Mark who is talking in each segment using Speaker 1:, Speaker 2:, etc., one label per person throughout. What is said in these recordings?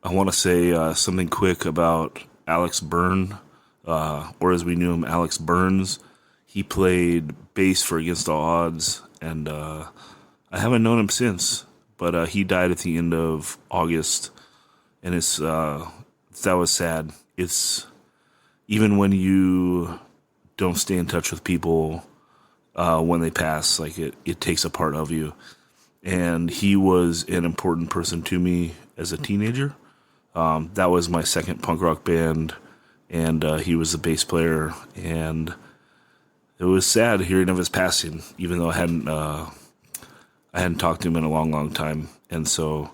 Speaker 1: I want to say something quick about Alex Byrne, or as we knew him, Alex Burns. He played bass for Against All Odds, and I haven't known him since. But he died at the end of August, and that was sad. It's even when you don't stay in touch with people when they pass, like it takes a part of you. And he was an important person to me as a teenager. That was my second punk rock band, and he was the bass player. And it was sad hearing of his passing, even though I hadn't talked to him in a long, long time. And so,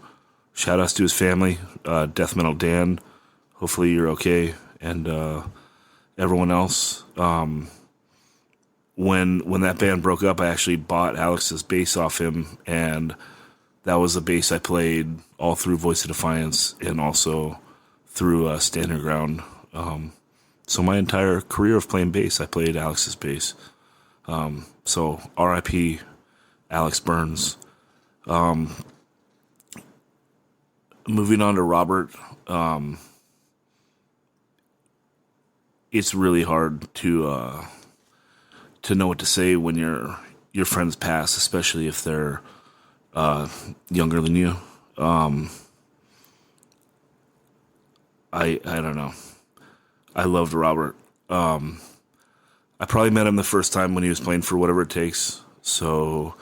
Speaker 1: shout outs to his family, Death Metal Dan. Hopefully you're okay, and everyone else. When that band broke up, I actually bought Alex's bass off him, and that was the bass I played all through Voice of Defiance and also through Standard Ground. So my entire career of playing bass, I played Alex's bass. So R.I.P. Alex Burns. Moving on to Robert, it's really hard to know what to say when your friends pass, especially if they're younger than you. I don't know. I loved Robert. I probably met him the first time when he was playing for Whatever It Takes. So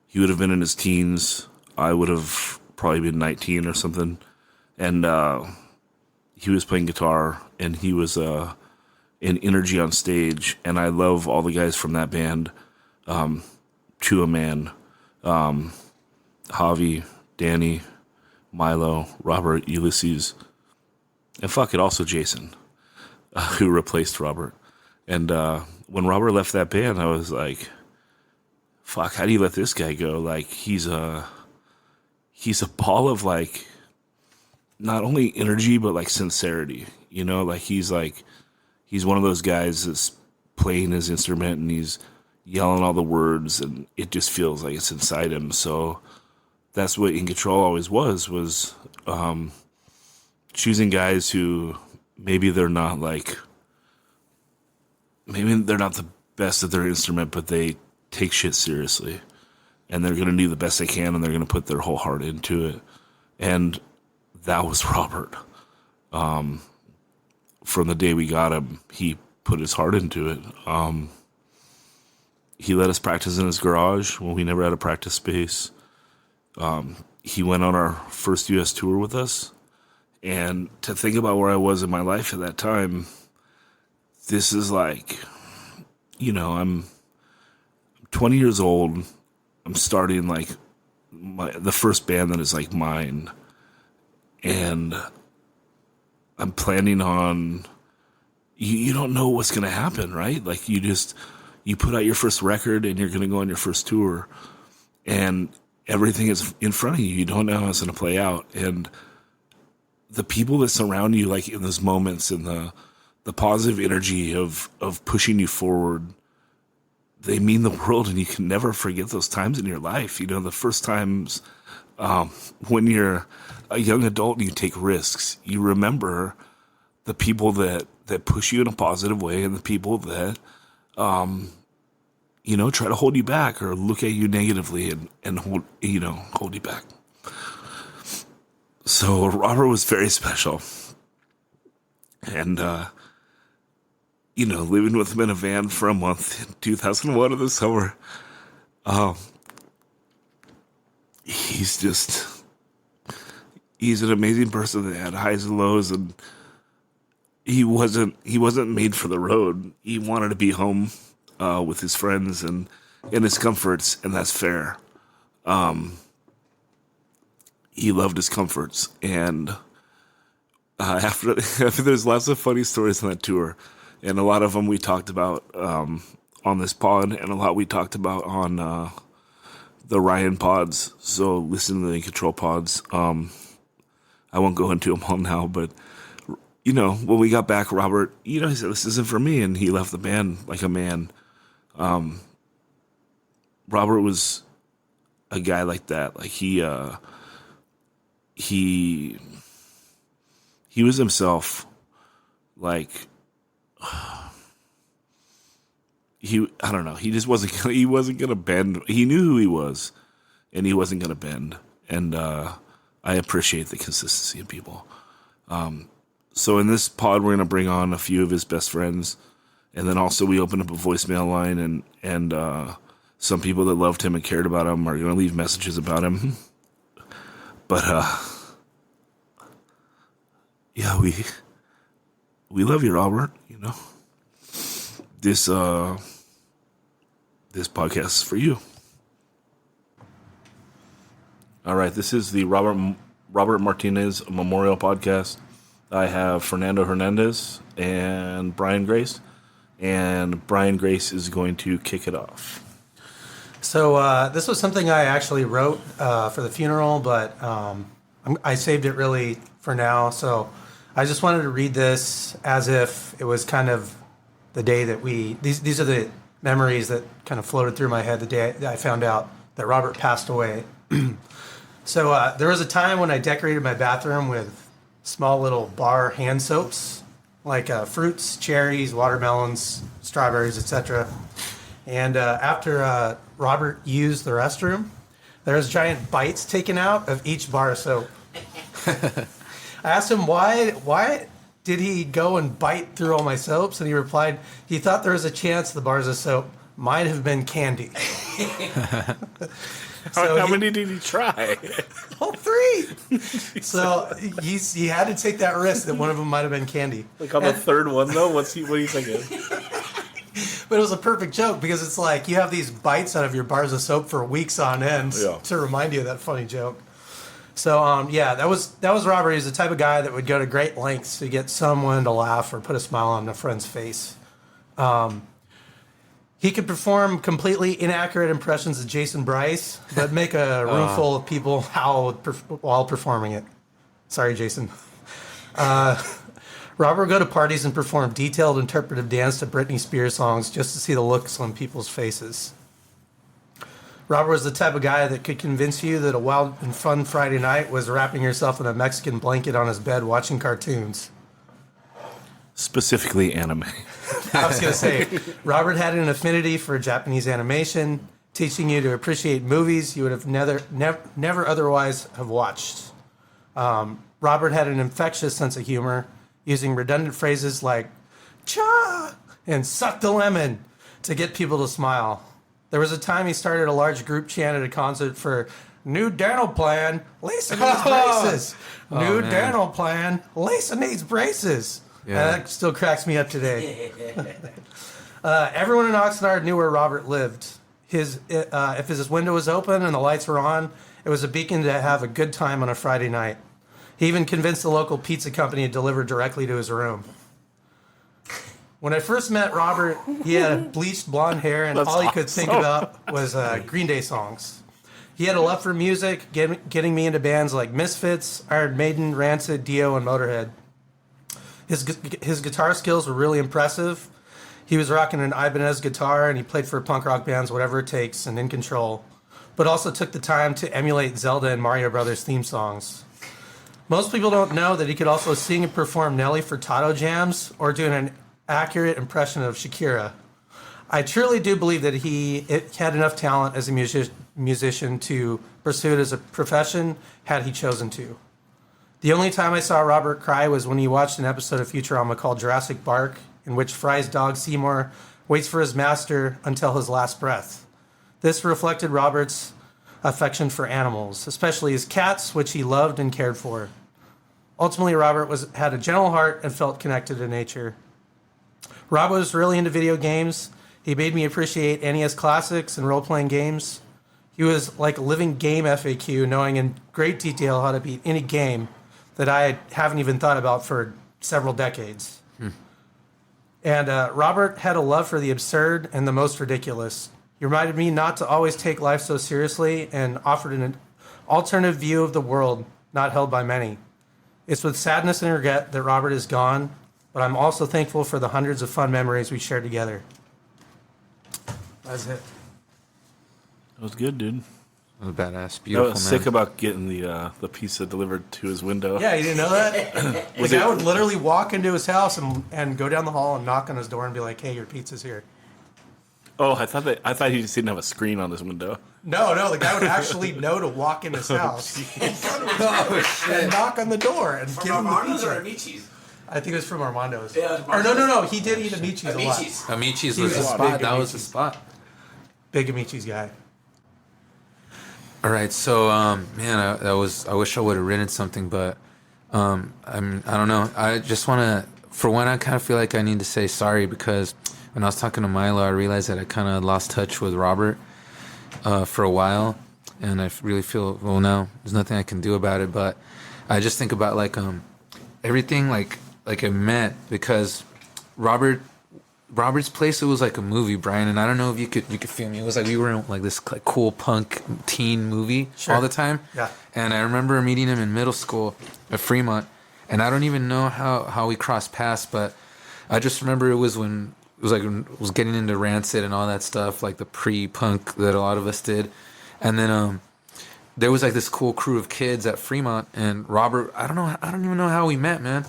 Speaker 1: he would have been in his teens. I would have probably been 19 or something. And he was playing guitar, and he was an energy on stage. And I love all the guys from that band to a man. Javi, Danny, Milo, Robert, Ulysses, and fuck it, also Jason, who replaced Robert. And when Robert left that band, I was like, fuck, how do you let this guy go? Like, he's a ball of, like, not only energy, but, like, sincerity. You know, he's one of those guys that's playing his instrument and he's yelling all the words, and it just feels like it's inside him. So that's what In Control always was choosing guys who maybe they're not the best at their instrument, but they take shit seriously, and they're going to do the best they can, and they're going to put their whole heart into it. And that was Robert. From the day we got him, he put his heart into it. He let us practice in his garage when we never had a practice space. He went on our first U.S. tour with us. And to think about where I was in my life at that time, this is like, I'm 20 years old. I'm starting like the first band that is like mine. And I'm planning on, you don't know what's going to happen, right? Like you put out your first record and you're going to go on your first tour, and everything is in front of you. You don't know how it's going to play out. And the people that surround you, like in those moments, and the positive energy of pushing you forward, they mean the world, and you can never forget those times in your life. You know, the first times when you're a young adult and you take risks, you remember the people that push you in a positive way, and the people that try to hold you back or look at you negatively and hold you back. So Robert was very special. And, living with him in a van for a month in 2001 in the summer, he's an amazing person that had highs and lows, and he wasn't made for the road. He wanted to be home with his friends and in his comforts, and that's fair. He loved his comforts, and after there's lots of funny stories on that tour, and a lot of them we talked about on this pod, and a lot we talked about on the Ryan pods. So listen to the Control pods. I won't go into them all now, but when we got back, Robert, he said, this isn't for me, and he left the band like a man. Robert was a guy like that. Like he he was himself. Like, I don't know. He just he wasn't gonna bend. He knew who he was, and he wasn't gonna bend. And I appreciate the consistency in people. So in this pod, we're gonna bring on a few of his best friends, and then also we open up a voicemail line, and some people that loved him and cared about him are gonna leave messages about him. But yeah, we love you, Robert. You know, this podcast is for you. All right, this is the Robert Martinez Memorial Podcast. I have Fernando Hernandez and Brian Grace, and Brian Grace is going to kick it off.
Speaker 2: So this was something I actually wrote for the funeral, but I saved it really for now. So I just wanted to read this as if it was kind of the day that these are the memories that kind of floated through my head the day I found out that Robert passed away. So there was a time when I decorated my bathroom with small little bar hand soaps, like fruits, cherries, watermelons, strawberries, etc. And after Robert used the restroom, there was giant bites taken out of each bar of soap. I asked him why did he go and bite through all my soaps, and he replied he thought there was a chance the bars of soap might have been candy.
Speaker 1: How many did he try?
Speaker 2: All three. So he had to take that risk that one of them might have been candy.
Speaker 1: Like on the third one, though? What are you thinking?
Speaker 2: But it was a perfect joke because it's like you have these bites out of your bars of soap for weeks on end to remind you of that funny joke. So, that was Robert. He's the type of guy that would go to great lengths to get someone to laugh or put a smile on a friend's face. He could perform completely inaccurate impressions of Jason Bryce, but make a room full of people howl while performing it. Sorry, Jason. Robert would go to parties and perform detailed interpretive dance to Britney Spears songs just to see the looks on people's faces. Robert was the type of guy that could convince you that a wild and fun Friday night was wrapping yourself in a Mexican blanket on his bed watching cartoons.
Speaker 1: Specifically anime.
Speaker 2: I was going to say, Robert had an affinity for Japanese animation, teaching you to appreciate movies you would have never otherwise have watched. Robert had an infectious sense of humor, using redundant phrases like "cha" and "suck the lemon" to get people to smile. There was a time he started a large group chant at a concert for "New dental plan, Lisa needs braces." New dental plan, Lisa needs braces. Yeah. That still cracks me up today. Everyone in Oxnard knew where Robert lived. If his window was open and the lights were on, it was a beacon to have a good time on a Friday night. He even convinced the local pizza company to deliver directly to his room. When I first met Robert, he had bleached blonde hair, and all he could think about was Green Day songs. He had a love for music, getting me into bands like Misfits, Iron Maiden, Rancid, Dio, and Motorhead. His guitar skills were really impressive. He was rocking an Ibanez guitar, and he played for punk rock bands, Whatever It Takes, and In Control, but also took the time to emulate Zelda and Mario Brothers theme songs. Most people don't know that he could also sing and perform Nelly Furtado jams or do an accurate impression of Shakira. I truly do believe that he had enough talent as a musician to pursue it as a profession had he chosen to. The only time I saw Robert cry was when he watched an episode of Futurama called Jurassic Bark, in which Fry's dog Seymour waits for his master until his last breath. This reflected Robert's affection for animals, especially his cats, which he loved and cared for. Ultimately, Robert had a gentle heart and felt connected to nature. Robert was really into video games. He made me appreciate NES classics and role-playing games. He was like a living game FAQ, knowing in great detail how to beat any game that I haven't even thought about for several decades. And Robert had a love for the absurd and the most ridiculous. He reminded me not to always take life so seriously and offered an alternative view of the world not held by many. It's with sadness and regret that Robert is gone, but I'm also thankful for the hundreds of fun memories we shared together. That's it.
Speaker 1: That was good, dude.
Speaker 3: was badass.
Speaker 1: I
Speaker 3: Beautiful,
Speaker 1: was
Speaker 3: man.
Speaker 1: sick about getting the pizza delivered to his window.
Speaker 2: Yeah, you didn't know that? The guy would literally walk into his house and go down the hall and knock on his door and be like, "Hey, your pizza's here."
Speaker 1: Oh, I thought he just didn't have a screen on his window.
Speaker 2: No, the guy would actually know to walk in his house and knock on the door and give him the
Speaker 4: Armando's
Speaker 2: pizza.
Speaker 4: or Amici's?
Speaker 2: I think it was from Armando's.
Speaker 4: Yeah,
Speaker 2: Or no, he did eat Amici's a lot.
Speaker 4: Amici's.
Speaker 3: Amici's
Speaker 2: He
Speaker 3: was
Speaker 2: was
Speaker 3: the
Speaker 2: a
Speaker 3: spot.
Speaker 2: big
Speaker 3: That was the
Speaker 2: Amici's.
Speaker 3: spot.
Speaker 2: Big Amici's guy.
Speaker 3: All right, so man, I wish I would have written something, but I don't know. I just want to, for one, I kind of feel like I need to say sorry because when I was talking to Milo, I realized that I kind of lost touch with Robert for a while, and I really feel, well, now there's nothing I can do about it. But I just think about like everything like I meant, because Robert's Place, it was like a movie, Brian, and I don't know if you could feel me. It was like we were in like this like cool punk teen movie all the time.
Speaker 2: Yeah.
Speaker 3: And I remember meeting him in middle school at Fremont, and I don't even know how we crossed paths, but I just remember it was when it was getting into Rancid and all that stuff, like the pre-punk that a lot of us did, and then there was like this cool crew of kids at Fremont, and Robert, I don't even know how we met, man.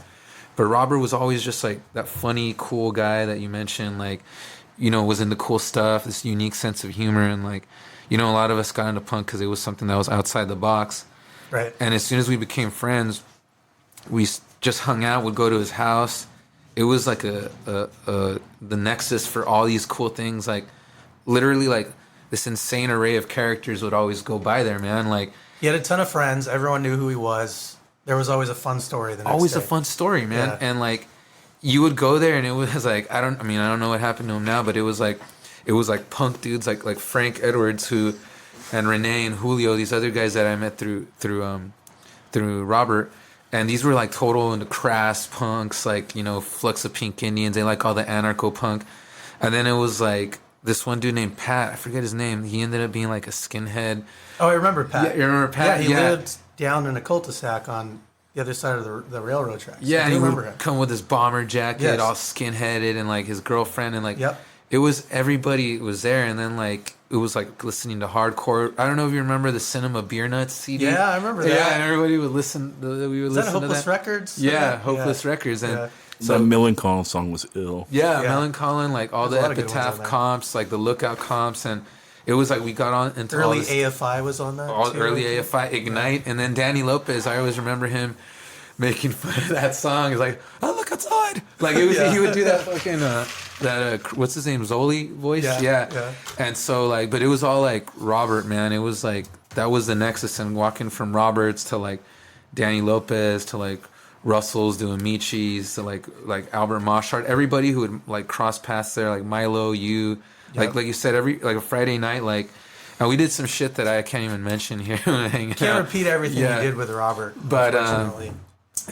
Speaker 3: But Robert was always just like that funny, cool guy that you mentioned, like, you know, was into cool stuff, this unique sense of humor. And like, you know, a lot of us got into punk because it was something that was outside the box.
Speaker 2: Right.
Speaker 3: And as soon as we became friends, we just hung out, would go to his house. It was like the nexus for all these cool things. Like literally like this insane array of characters would always go by there, man. Like
Speaker 2: He had a ton of friends. Everyone knew who he was. There was always a fun story the next
Speaker 3: always
Speaker 2: day.
Speaker 3: a fun story, man.
Speaker 2: Yeah.
Speaker 3: And like you would go there and it was like I don't know what happened to him now, but it was like punk dudes like Frank Edwards and Renee and Julio, these other guys that I met through Robert. And these were like total into crass punks, like, you know, Flux of Pink Indians. They like all the anarcho punk. And then it was like this one dude named Pat, I forget his name. He ended up being like a skinhead.
Speaker 2: Oh, I remember Pat.
Speaker 3: Yeah, you remember Pat?
Speaker 2: Yeah, he lived down in a cul-de-sac on the other side of the railroad tracks.
Speaker 3: Yeah,
Speaker 2: I
Speaker 3: and
Speaker 2: do
Speaker 3: he
Speaker 2: remember
Speaker 3: would
Speaker 2: him.
Speaker 3: come with his bomber jacket,
Speaker 2: Yes.
Speaker 3: all skinheaded, and like his girlfriend, and like
Speaker 2: Yep.
Speaker 3: it was everybody was there, and then like it was like listening to hardcore. I don't know if you remember the Cinema Beer Nuts CD.
Speaker 2: Yeah, I remember that.
Speaker 3: Yeah, and everybody would listen. We would
Speaker 2: Is that
Speaker 3: listen to
Speaker 2: Hopeless
Speaker 3: that.
Speaker 2: Records?
Speaker 3: Yeah, Hopeless Records, and
Speaker 2: Yeah.
Speaker 1: So that Millencolin song was ill.
Speaker 3: yeah,
Speaker 2: Yeah.
Speaker 3: Melancholy, like all
Speaker 2: There's a
Speaker 3: the
Speaker 2: lot of good ones on
Speaker 3: Epitaph
Speaker 2: there.
Speaker 3: comps, like the Lookout comps, and it was like we got on into all
Speaker 2: Early
Speaker 3: this,
Speaker 2: AFI was on that.
Speaker 3: all
Speaker 2: too,
Speaker 3: early
Speaker 2: I think.
Speaker 3: AFI Ignite, and then Danny Lopez. I always remember him making fun of that song. He's like, "Oh, look outside!" Like it was,
Speaker 2: Yeah.
Speaker 3: he would do that fucking what's his name, Zoli voice.
Speaker 2: Yeah.
Speaker 3: And so like, but it was all like Robert, man. It was like that was the nexus, and walking from Roberts to like Danny Lopez to like Russell's doing Michi's to like Albert Moshart. Everybody who would like cross paths there, like Milo, you.
Speaker 2: Yep.
Speaker 3: Like you said, every like a Friday night, like, and we did some shit that I can't even mention here. Hanging
Speaker 2: Can't
Speaker 3: out.
Speaker 2: repeat everything
Speaker 3: Yeah.
Speaker 2: you did with Robert,
Speaker 3: But,
Speaker 2: unfortunately.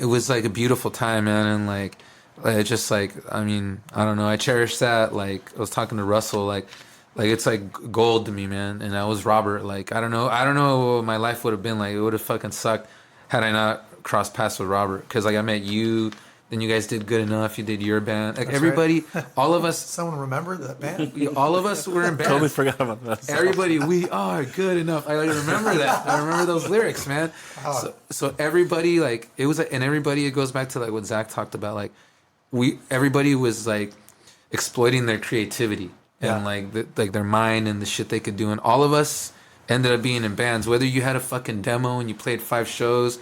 Speaker 3: It was like a beautiful time, man, and like it just like I mean I don't know, I cherish that. Like I was talking to Russell, like it's like gold to me, man. And that was Robert. Like I don't know what my life would have been like. It would have fucking sucked had I not crossed paths with Robert, because like I met you. Then you guys did Good Enough. You did your band. Like
Speaker 2: That's
Speaker 3: everybody, all of us,
Speaker 2: Someone remember that band?
Speaker 3: all of us were in bands.
Speaker 1: Totally forgot about that. song.
Speaker 3: Everybody, we are good enough. I remember that. I remember those lyrics, man. So everybody, like, it was, and everybody, it goes back to like what Zach talked about. Like, everybody was like exploiting their creativity and like their mind and the shit they could do. And all of us ended up being in bands. Whether you had a fucking demo and you played 5 shows,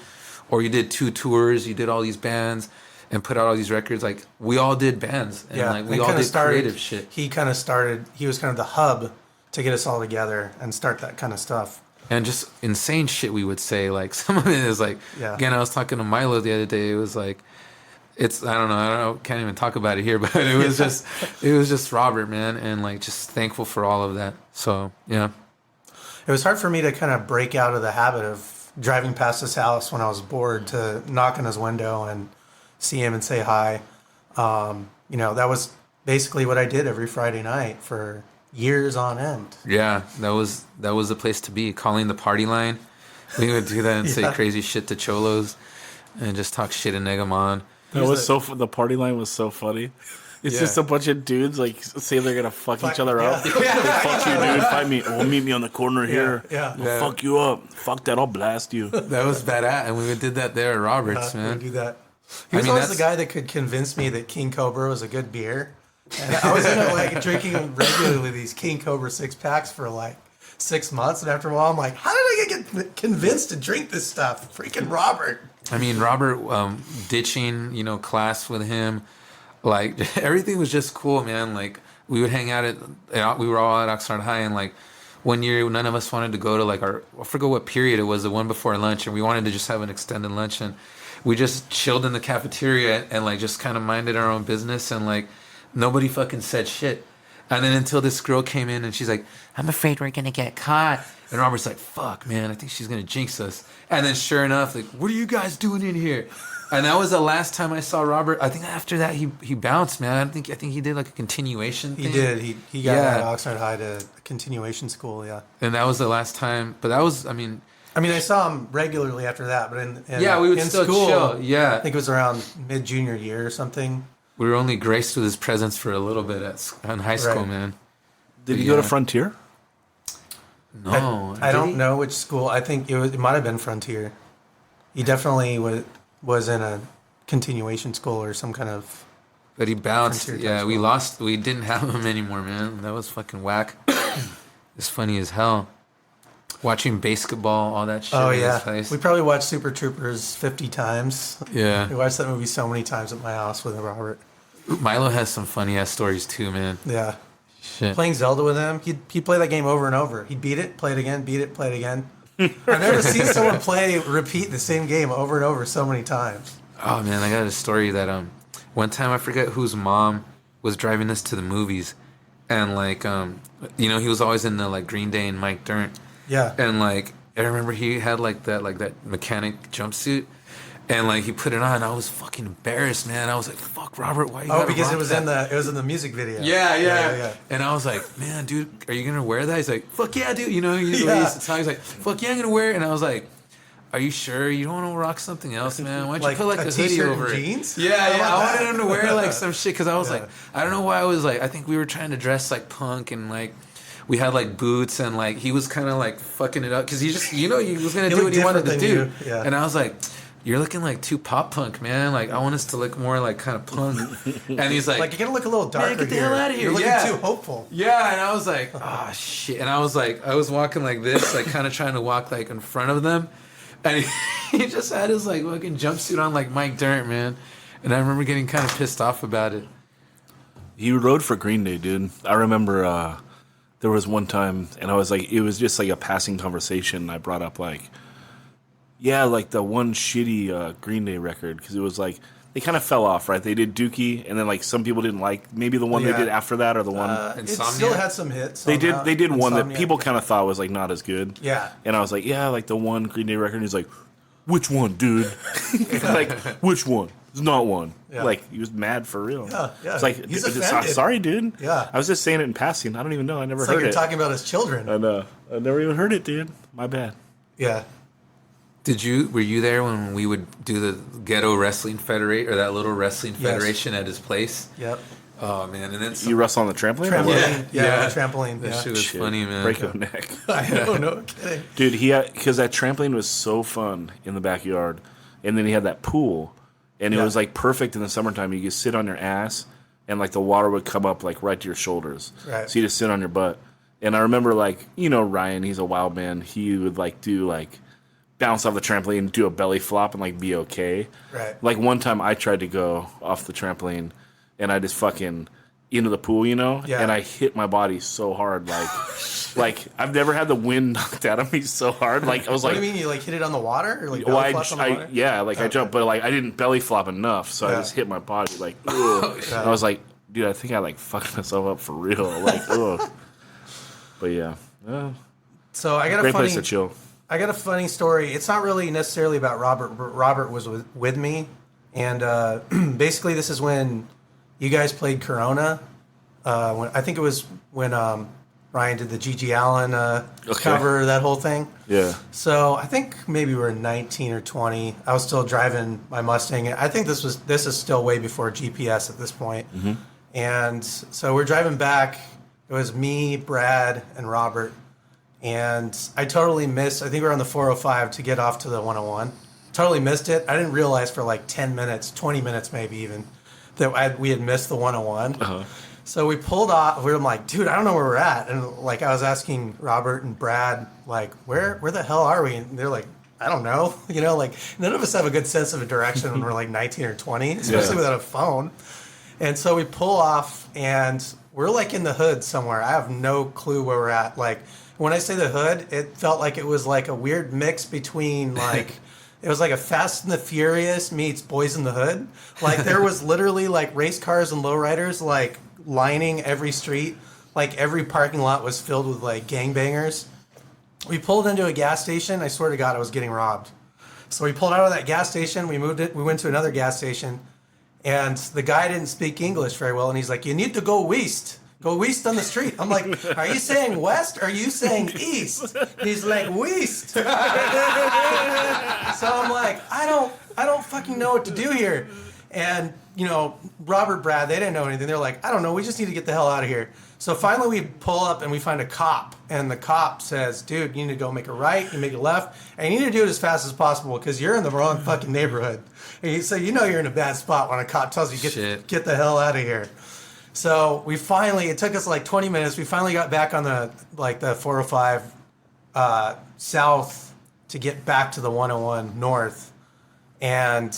Speaker 3: or you did 2 tours, you did all these bands and put out all these records. Like, we all did bands, and like we
Speaker 2: and
Speaker 3: all
Speaker 2: kinda
Speaker 3: did creative shit.
Speaker 2: He kind of started. He was kind of the hub to get us all together and start that kind of stuff.
Speaker 3: And just insane shit we would say. Like, some of it is like,
Speaker 2: Yeah.
Speaker 3: again, I was talking to Milo the other day. It was like, I don't know, can't even talk about it here, but it was just Robert, man. And like, just thankful for all of that. So, yeah.
Speaker 2: It was hard for me to kind of break out of the habit of driving past his house when I was bored to knock on his window and see him and say hi. You know, that was basically what I did every Friday night for years on end.
Speaker 3: Yeah, that was the place to be. Calling the party line. We would do that and say
Speaker 2: Yeah.
Speaker 3: crazy shit to cholos and just talk shit and egg them on.
Speaker 1: That was so. The party line was so funny. It's
Speaker 3: Yeah.
Speaker 1: just a bunch of dudes like say they're gonna fuck each other up.
Speaker 2: Yeah.
Speaker 1: Like, fuck you, dude. Fight me. We'll meet me on the corner here.
Speaker 2: yeah.
Speaker 1: I'll fuck you up. Fuck that. I'll blast you.
Speaker 3: That was badass, and we did that there at Roberts,
Speaker 2: We
Speaker 3: man.
Speaker 2: do that. He was
Speaker 3: mean,
Speaker 2: always the
Speaker 3: that's-
Speaker 2: guy that could convince me that King Cobra was a good beer. And I was into like drinking regularly these King Cobra 6-packs for like 6 months, and after a while, I'm like, how did I get convinced to drink this stuff? Freaking Robert.
Speaker 3: I mean, Robert ditching, class with him, like everything was just cool, man. Like we would hang out we were all at Oxnard High, and like one year, none of us wanted to go to like I forget what period it was, the one before lunch, and we wanted to just have an extended lunch, and we just chilled in the cafeteria and like just kind of minded our own business, and like nobody fucking said shit. And then until this girl came in and she's like, I'm afraid we're going to get caught. And Robert's like, fuck, man, I think she's going to jinx us. And then sure enough, like, what are you guys doing in here? And that was the last time I saw Robert. I think after that, he bounced, man. I think he did like a continuation thing.
Speaker 2: He did. He got out of Oxnard High to continuation school, yeah.
Speaker 3: And that was the last time. But that was, I mean,
Speaker 2: I saw him regularly after that, but in
Speaker 3: we would
Speaker 2: in
Speaker 3: still
Speaker 2: school,
Speaker 3: chill. Yeah.
Speaker 2: I think it was around mid-junior year or something.
Speaker 3: We were only graced with his presence for a little bit in high school,
Speaker 2: Right.
Speaker 3: man.
Speaker 1: Did he go to Frontier?
Speaker 3: No.
Speaker 2: I don't know which school. I think it might have been Frontier. He definitely was in a continuation school or some kind of...
Speaker 3: But he bounced.
Speaker 2: Frontier
Speaker 3: Yeah,
Speaker 2: type
Speaker 3: we
Speaker 2: school.
Speaker 3: lost. We didn't have him anymore, man. That was fucking whack. It's funny as hell. Watching basketball, all that shit.
Speaker 2: Oh,
Speaker 3: in his
Speaker 2: yeah.
Speaker 3: face.
Speaker 2: We probably watched Super Troopers 50 times.
Speaker 3: Yeah.
Speaker 2: We watched that movie so many times at my house with Robert.
Speaker 3: Milo has some funny ass stories too, man.
Speaker 2: Yeah.
Speaker 3: Shit.
Speaker 2: Playing Zelda with him, he'd play that game over and over. He'd beat it, play it again, beat it, play it again. I've never seen someone repeat the same game over and over so many times.
Speaker 3: Oh man, I got a story that one time I forget whose mom was driving us to the movies, and like he was always in the like Green Day and Mike Dirnt,
Speaker 2: Yeah.
Speaker 3: and like I remember he had like that mechanic jumpsuit. And like he put it on, I was fucking embarrassed, man. I was like, "Fuck, Robert, why you?"
Speaker 2: Oh,
Speaker 3: gotta
Speaker 2: because
Speaker 3: rock
Speaker 2: it was
Speaker 3: that?
Speaker 2: in the music video.
Speaker 3: Yeah. And I was like, "Man, dude, are you gonna wear that?" He's like, "Fuck yeah, dude." He's like, "Fuck yeah, I'm gonna wear it." And I was like, "Are you sure you don't want to rock something else, man? Why don't you put like a hoodie
Speaker 2: t-shirt
Speaker 3: over
Speaker 2: and
Speaker 3: it?"
Speaker 2: jeans?
Speaker 3: Yeah. I wanted him to wear like some shit because I was
Speaker 2: Yeah.
Speaker 3: like, I don't know why I was like, I think we were trying to dress like punk and like. We had like boots and like he was kind of like fucking it up because he just he was gonna
Speaker 2: He
Speaker 3: do
Speaker 2: looked
Speaker 3: what he wanted to
Speaker 2: different
Speaker 3: do.
Speaker 2: than you. Yeah.
Speaker 3: And I was like, "You're looking like too pop punk, man. Like I want us to look more like kind of punk." And he's like,
Speaker 2: Like, you're going to look a little darker
Speaker 3: get the
Speaker 2: here.
Speaker 3: hell outta here.
Speaker 2: You're looking
Speaker 3: Yeah.
Speaker 2: too hopeful.
Speaker 3: "Yeah," and I was like, "Oh shit!" And I was like, I was walking like this, like kind of trying to walk like in front of them, and he just had his like fucking jumpsuit on like Mike Dirnt, man. And I remember getting kind of pissed off about it.
Speaker 1: He rode for Green Day, dude. I remember there was one time, and I was like, it was just like a passing conversation. I brought up like, yeah, like the one shitty Green Day record because it was like they kind of fell off, right? They did Dookie, and then like some people didn't like maybe the one
Speaker 2: Yeah.
Speaker 1: they did after that or the one
Speaker 2: It
Speaker 3: Insomnia?
Speaker 2: still had some hits.
Speaker 1: they
Speaker 2: somehow.
Speaker 1: did one that
Speaker 2: Insomnia.
Speaker 1: people kind of thought was like not as good.
Speaker 2: Yeah.
Speaker 1: And I was like, yeah, like the one Green Day record. And he's like, which one, dude? Like, which one? There's not one.
Speaker 2: Yeah.
Speaker 1: Like, he was mad for real.
Speaker 2: Yeah.
Speaker 1: It's like,
Speaker 2: He's
Speaker 1: dude,
Speaker 2: offended.
Speaker 1: sorry, dude.
Speaker 2: Yeah.
Speaker 1: I was just saying it in passing. I don't even know. I never
Speaker 2: It's like
Speaker 1: heard
Speaker 2: you're
Speaker 1: it.
Speaker 2: talking about his children.
Speaker 1: I know. I never even heard it, dude. My bad.
Speaker 2: Yeah.
Speaker 3: Were you there when we would do the ghetto wrestling federation or that little wrestling
Speaker 2: Yes.
Speaker 3: federation at his place?
Speaker 2: Yep.
Speaker 3: Oh man, and then
Speaker 1: You wrestle on the trampoline? or what?
Speaker 2: Trampoline.
Speaker 3: Yeah.
Speaker 2: Yeah. Trampoline.
Speaker 3: that
Speaker 2: Yeah.
Speaker 3: shit was
Speaker 1: Shit.
Speaker 3: funny, man.
Speaker 1: Break your neck.
Speaker 2: I know. No kidding.
Speaker 1: Dude, because that trampoline was so fun in the backyard. And then he had that pool. And it
Speaker 2: Yeah.
Speaker 1: was like perfect in the summertime. You could sit on your ass and like the water would come up like right to your shoulders.
Speaker 2: Right.
Speaker 1: So you just sit on your butt. And I remember like, Ryan, he's a wild man. He would like do like bounce off the trampoline and do a belly flop and like be okay.
Speaker 2: Right.
Speaker 1: Like one time I tried to go off the trampoline and I just fucking into the pool,
Speaker 2: Yeah.
Speaker 1: and I hit my body so hard, like I've never had the wind knocked out of me so hard. Like I was
Speaker 2: What
Speaker 1: like,
Speaker 2: do you mean? You like hit it on the water or like
Speaker 1: well,
Speaker 2: belly flop on the water?
Speaker 1: I jumped, but like I didn't belly flop enough, so I
Speaker 2: Yeah.
Speaker 1: just hit my body like, ugh. And I was like, dude, I think I like fucked myself up for real, like, ugh. But yeah,
Speaker 2: So I got a
Speaker 1: great
Speaker 2: funny.
Speaker 1: place to chill.
Speaker 2: I got a funny story. It's not really necessarily about Robert, but Robert was with me. And basically, this is when you guys played Corona. I think it was when Ryan did the Gigi Allen cover, that whole thing.
Speaker 1: Yeah,
Speaker 2: So I think maybe we were 19 or 20. I was still driving my Mustang. I think this is still way before GPS at this point. And so we're driving back. It was me, Brad, and Robert. And I totally missed, I think we were on the 405 to get off to the 101. Totally missed it. I didn't realize for like 10 minutes, 20 minutes maybe even, that we had missed the 101.
Speaker 1: Uh-huh.
Speaker 2: So we pulled off. We were like, dude, I don't know where we're at. And like I was asking Robert and Brad, like, where the hell are we? And they're like, I don't know. You know, like none of us have a good sense of a direction when we're like 19 or 20, especially without a phone. And so we pull off and we're like in the hood somewhere. I have no clue where we're at. Like when I say the hood, it felt like it was like a weird mix between like, it was like a Fast and the Furious meets Boys in the Hood. Like there was literally like race cars and lowriders like lining every street. Like every parking lot was filled with like gangbangers. We pulled into a gas station. I swear to God, I was getting robbed. So we pulled out of that gas station. We moved it. We went to another gas station. And the guy didn't speak English very well. And he's like, you need to go west. Go west on the street. I'm like, are you saying west or are you saying east? He's like, west. So I'm like, I don't fucking know what to do here. And, you know, Robert, Brad, they didn't know anything. They're like, I don't know. We just need to get the hell out of here. So finally we pull up and we find a cop. And the cop says, dude, you need to go make a right, you make a left. And you need to do it as fast as possible because you're in the wrong fucking neighborhood. And so you know you're in a bad spot when a cop tells you, get the hell out of here. So we finally, it took us like 20 minutes. We finally got back on the 405 south to get back to the 101 north. And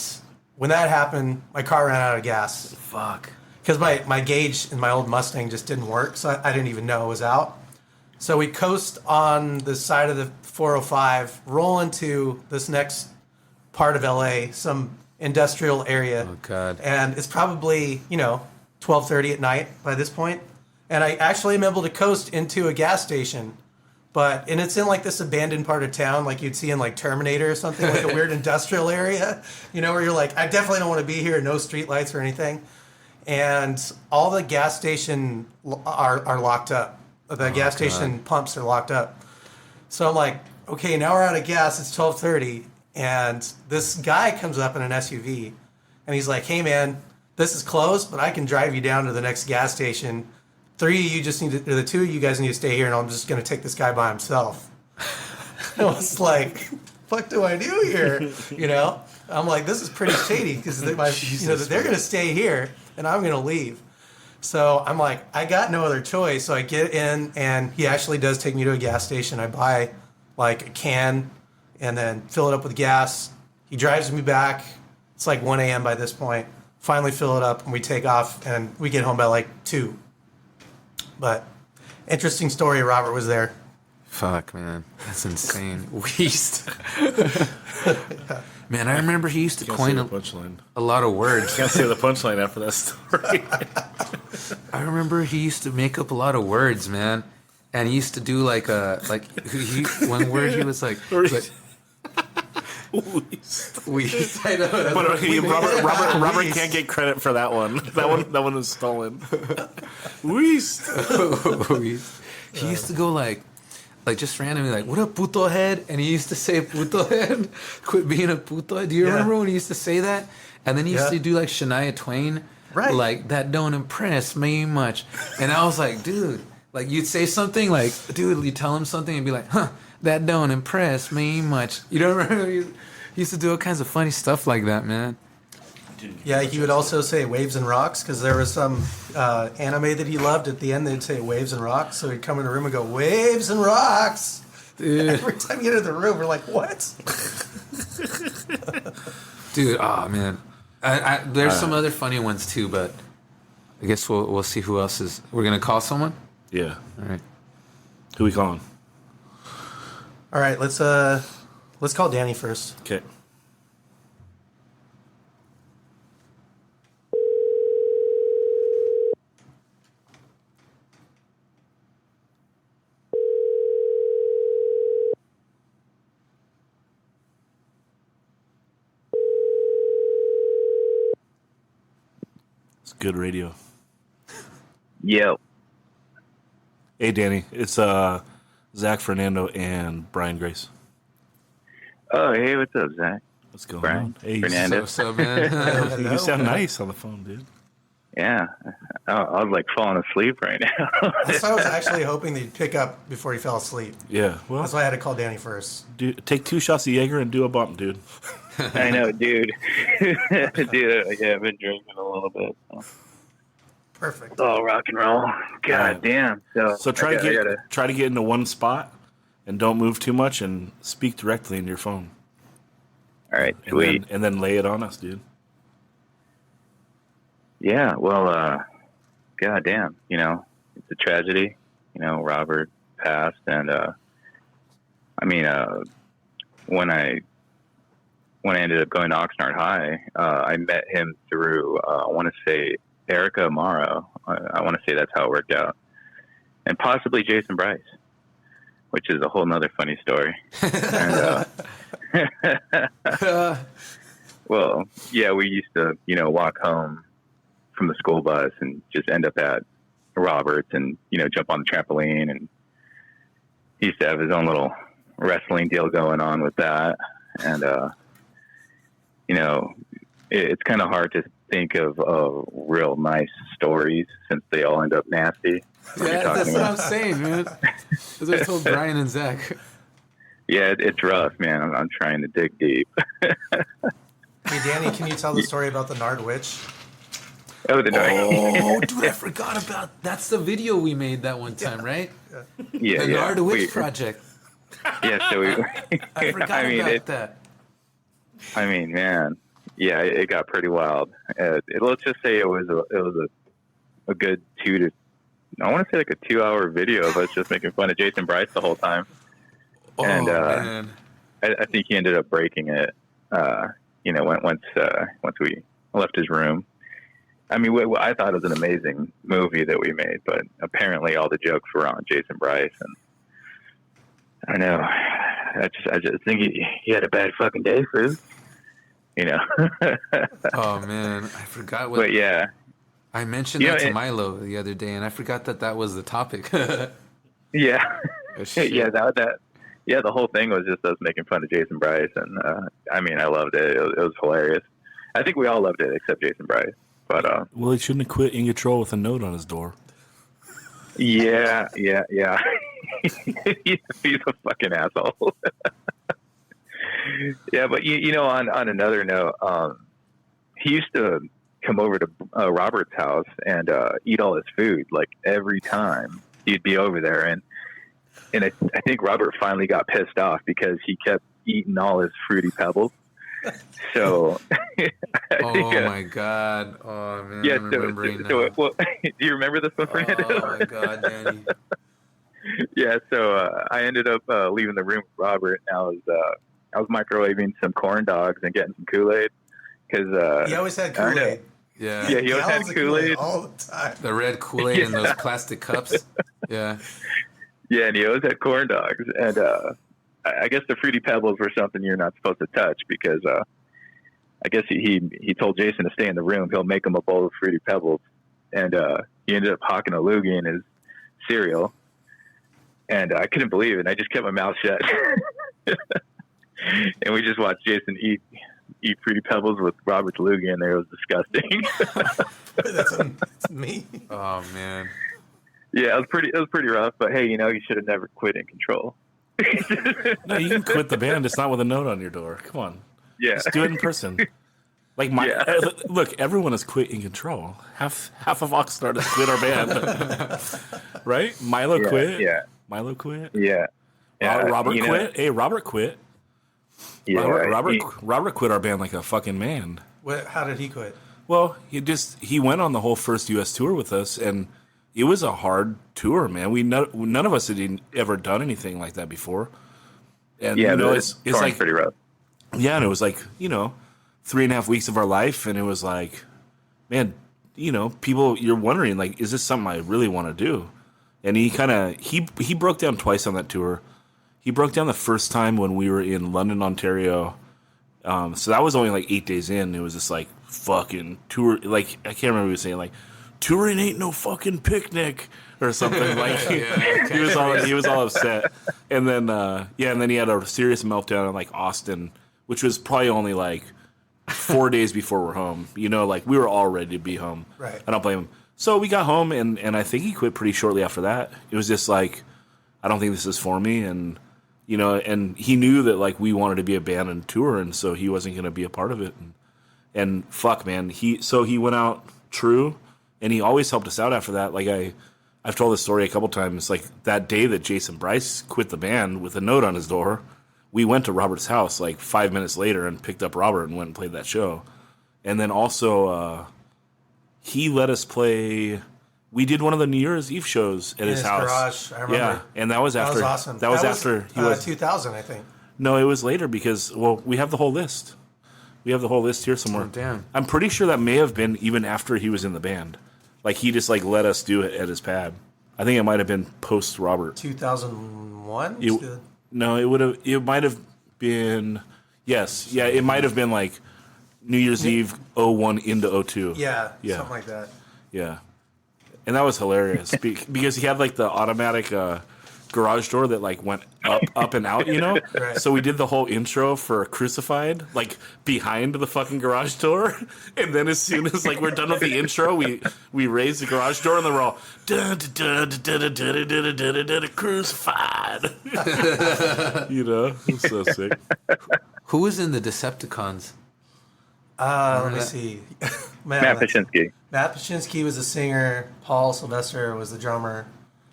Speaker 2: when that happened, my car ran out of gas.
Speaker 3: Fuck.
Speaker 2: Because my gauge in my old Mustang just didn't work, so I didn't even know it was out. So we coast on the side of the 405, roll into this next part of LA, some industrial area.
Speaker 3: Oh, God.
Speaker 2: And it's probably, 12:30 at night by this point. And I actually am able to coast into a gas station. And it's in like this abandoned part of town, like you'd see in like Terminator or something, like a weird industrial area, where you're like, I definitely don't want to be here, no street lights or anything. And all the gas station are locked up. The gas station pumps are locked up. So I'm like, okay, now we're out of gas. It's 12:30, and this guy comes up in an SUV, and he's like, hey man, this is closed, but I can drive you down to the next gas station. The two of you guys need to stay here, and I'm just going to take this guy by himself. I was like, fuck do I do here? I'm like, this is pretty shady because they're going to stay here and I'm going to leave. So I'm like, I got no other choice. So I get in and he actually does take me to a gas station. I buy like a can and then fill it up with gas. He drives me back. It's like 1 a.m. by this point. Finally fill it up and we take off and we get home by like 2. But interesting story. Robert was there.
Speaker 3: Fuck, man. That's insane. Weast. Man, I remember he used to coin a lot of words.
Speaker 1: Can't say the punchline after that story.
Speaker 3: I remember he used to make up a lot of words, man. And he used to do one word he was like Weast. I know.
Speaker 1: But Robert can't get credit for that one. That one was stolen. Weast.
Speaker 3: He used to go like just randomly like, what up, puto head? And he used to say puto head. Quit being a puto. Do you remember when he used to say that? And then he used to do like Shania Twain.
Speaker 2: Right.
Speaker 3: Like, that don't impress me much. And I was like, dude, like you'd say something like, dude, you tell him something and be like, that don't impress me much. You don't remember? He used to do all kinds of funny stuff like that, man.
Speaker 2: Yeah, he would also say waves and rocks because there was some anime that he loved. At the end, they'd say waves and rocks. So he'd come in the room and go, waves and rocks. Dude. Every time you enter the room, we're like, what?
Speaker 3: Dude, oh, man. There's some other funny ones, too, but I guess we'll see who else is. We're going to call someone?
Speaker 1: Yeah.
Speaker 3: All right.
Speaker 1: Who we calling?
Speaker 2: All right, let's call Danny first.
Speaker 1: Okay. It's good radio.
Speaker 4: Yo.
Speaker 1: Hey, Danny. It's Zach Fernando and Brian Grace.
Speaker 4: Oh, hey, what's up, Zach?
Speaker 1: What's going
Speaker 4: Brian?
Speaker 1: on? Hey,
Speaker 4: Fernando.
Speaker 3: What's up, man?
Speaker 1: you sound nice on the phone, dude.
Speaker 4: Yeah, I was like falling asleep right now.
Speaker 2: That's why I was actually hoping that you'd pick up before he fell asleep.
Speaker 1: Yeah. Well,
Speaker 2: That's why I had to call Danny first.
Speaker 1: take 2 shots of Jaeger and do a bump, dude.
Speaker 4: I know, dude. Dude, yeah, I've been drinking a little bit. So.
Speaker 2: Perfect.
Speaker 4: Oh, rock and roll. God
Speaker 1: Right.
Speaker 4: damn.
Speaker 1: So try to get into one spot, and don't move too much, and speak directly into your phone.
Speaker 4: All right,
Speaker 1: And
Speaker 4: sweet.
Speaker 1: then lay it on us, dude.
Speaker 4: Yeah, well, God damn. It's a tragedy. Robert passed, and when I ended up going to Oxnard High, I met him through I want to say Erica Amaro. I want to say that's how it worked out, and possibly Jason Bryce, which is a whole nother funny story. And, well, yeah, we used to walk home from the school bus and just end up at Robert's and jump on the trampoline, and he used to have his own little wrestling deal going on with that, and it's kind of hard to think of real nice stories since they all end up nasty.
Speaker 3: Yeah, that's what I'm saying, man. That's what I told Brian and Zach.
Speaker 4: Yeah, it's rough, man. I'm trying to dig deep.
Speaker 2: Hey, Danny, can you tell the story about the Nard Witch?
Speaker 4: Oh,
Speaker 3: Oh, dude, I forgot about that's the video we made that one time, right?
Speaker 4: yeah,
Speaker 3: The
Speaker 4: yeah.
Speaker 3: Nard Witch Project.
Speaker 4: Yeah, so we.
Speaker 3: I forgot about that.
Speaker 4: I mean, man, yeah, it got pretty wild. Let's just say it was a good I want to say like a 2-hour video of us just making fun of Jason Bryce the whole time.
Speaker 3: Oh,
Speaker 4: And
Speaker 3: man.
Speaker 4: I think he ended up breaking it. Once we left his room. I mean, I thought it was an amazing movie that we made, but apparently all the jokes were on Jason Bryce, and I know. I just think he had a bad fucking day, food.
Speaker 3: Oh, man. I forgot what.
Speaker 4: But yeah.
Speaker 3: I mentioned that to Milo the other day, and I forgot that was the topic.
Speaker 4: Yeah.
Speaker 3: Oh, shit.
Speaker 4: Yeah, the whole thing was just us making fun of Jason Bryce, and I love it. It was hilarious. I think we all loved it except Jason Bryce. But
Speaker 1: Well, he shouldn't have quit in control with a note on his door.
Speaker 4: yeah. He's a fucking asshole. Yeah, but on another note, he used to come over to Robert's house and eat all his food. Like every time he'd be over there, and I think Robert finally got pissed off because he kept eating all his Fruity Pebbles. So,
Speaker 3: my God! Oh man,
Speaker 4: yeah.
Speaker 3: I'm remembering now.
Speaker 4: Do you remember this one, Fernando?
Speaker 3: Oh my God, Danny.
Speaker 4: Yeah. So I ended up leaving the room with Robert, and I was microwaving some corn dogs and getting some Kool-Aid because
Speaker 2: He always had Kool-Aid.
Speaker 3: Yeah,
Speaker 4: yeah, he always had
Speaker 2: Gallons of
Speaker 4: Kool-Aid.
Speaker 2: all the time.
Speaker 3: the red Kool-Aid in those plastic cups. Yeah.
Speaker 4: Yeah, and he always had corn dogs, and I guess the Fruity Pebbles were something you're not supposed to touch because I guess he told Jason to stay in the room. He'll make him a bowl of Fruity Pebbles, and he ended up hawking a loogie in his cereal, and I couldn't believe it. I just kept my mouth shut, and we just watched Jason eat Fruity Pebbles with Robert's loogie in there. It was disgusting.
Speaker 2: That's me.
Speaker 3: Oh man.
Speaker 4: Yeah, it was pretty rough. But hey, you should have never quit in control.
Speaker 1: No, you can quit the band. It's not with a note on your door. Come on.
Speaker 4: Yeah.
Speaker 1: Just do it in person. Like look, everyone has quit in control. Half of Oxnard has quit our band, right? Milo quit.
Speaker 4: Yeah.
Speaker 1: Milo quit.
Speaker 4: Yeah.
Speaker 1: Robert quit. Hey, Robert quit.
Speaker 4: Yeah.
Speaker 1: Robert quit our band like a fucking man.
Speaker 2: How did he quit?
Speaker 1: Well, he went on the whole first U.S. tour with us, and it was a hard tour, man. None of us had ever done anything like that before. And
Speaker 4: yeah,
Speaker 1: it's like
Speaker 4: pretty rough.
Speaker 1: Yeah, and it was like 3.5 weeks of our life, and it was like, man, people, you're wondering like, is this something I really want to do? And he broke down twice on that tour. He broke down the first time when we were in London, Ontario. So that was only like 8 days in. It was just like fucking tour. Like I can't remember what he was saying. Like touring ain't no fucking picnic or something. Like he was all upset. And then and then he had a serious meltdown in like Austin, which was probably only like 4 days before we're home. You know, like we were all ready to be home.
Speaker 2: Right.
Speaker 1: I don't blame him. So we got home, and I think he quit pretty shortly after that. It was just like, I don't think this is for me, and you know, and he knew that like we wanted to be a band and tour, and so he wasn't going to be a part of it. And fuck, man, he went out true, and he always helped us out after that. Like I've told this story a couple times. Like that day that Jason Bryce quit the band with a note on his door, we went to Robert's house like 5 minutes later and picked up Robert and went and played that show. And then also, he let us play. We did one of the New Year's Eve shows at his house.
Speaker 2: Garage, I remember.
Speaker 1: Yeah, and that was after.
Speaker 2: That was awesome.
Speaker 1: That was after he was
Speaker 2: 2000, I think.
Speaker 1: No, it was later because we have the whole list. We have the whole list here somewhere.
Speaker 3: Oh, damn.
Speaker 1: I'm pretty sure that may have been even after he was in the band. Like he just like let us do it at his pad. I think it might have been post Robert.
Speaker 2: 2001.
Speaker 1: No, it would have. It might have been. Yes, yeah, it might have been like New Year's Eve 01 into 02.
Speaker 2: Yeah,
Speaker 1: Yeah.
Speaker 2: something like that.
Speaker 1: Yeah, and that was hilarious because he had like the automatic garage door that like went up and out, you know.
Speaker 2: Right.
Speaker 1: So we did the whole intro for Crucified like behind the fucking garage door, and then as soon as like we're done with the intro, we raise the garage door and then we're all Crucified. You know, it's so sick.
Speaker 3: Who was in the Decepticons?
Speaker 2: Let me see.
Speaker 4: Matt Paczynski.
Speaker 2: Matt Paczynski was the singer. Paul Sylvester was the drummer.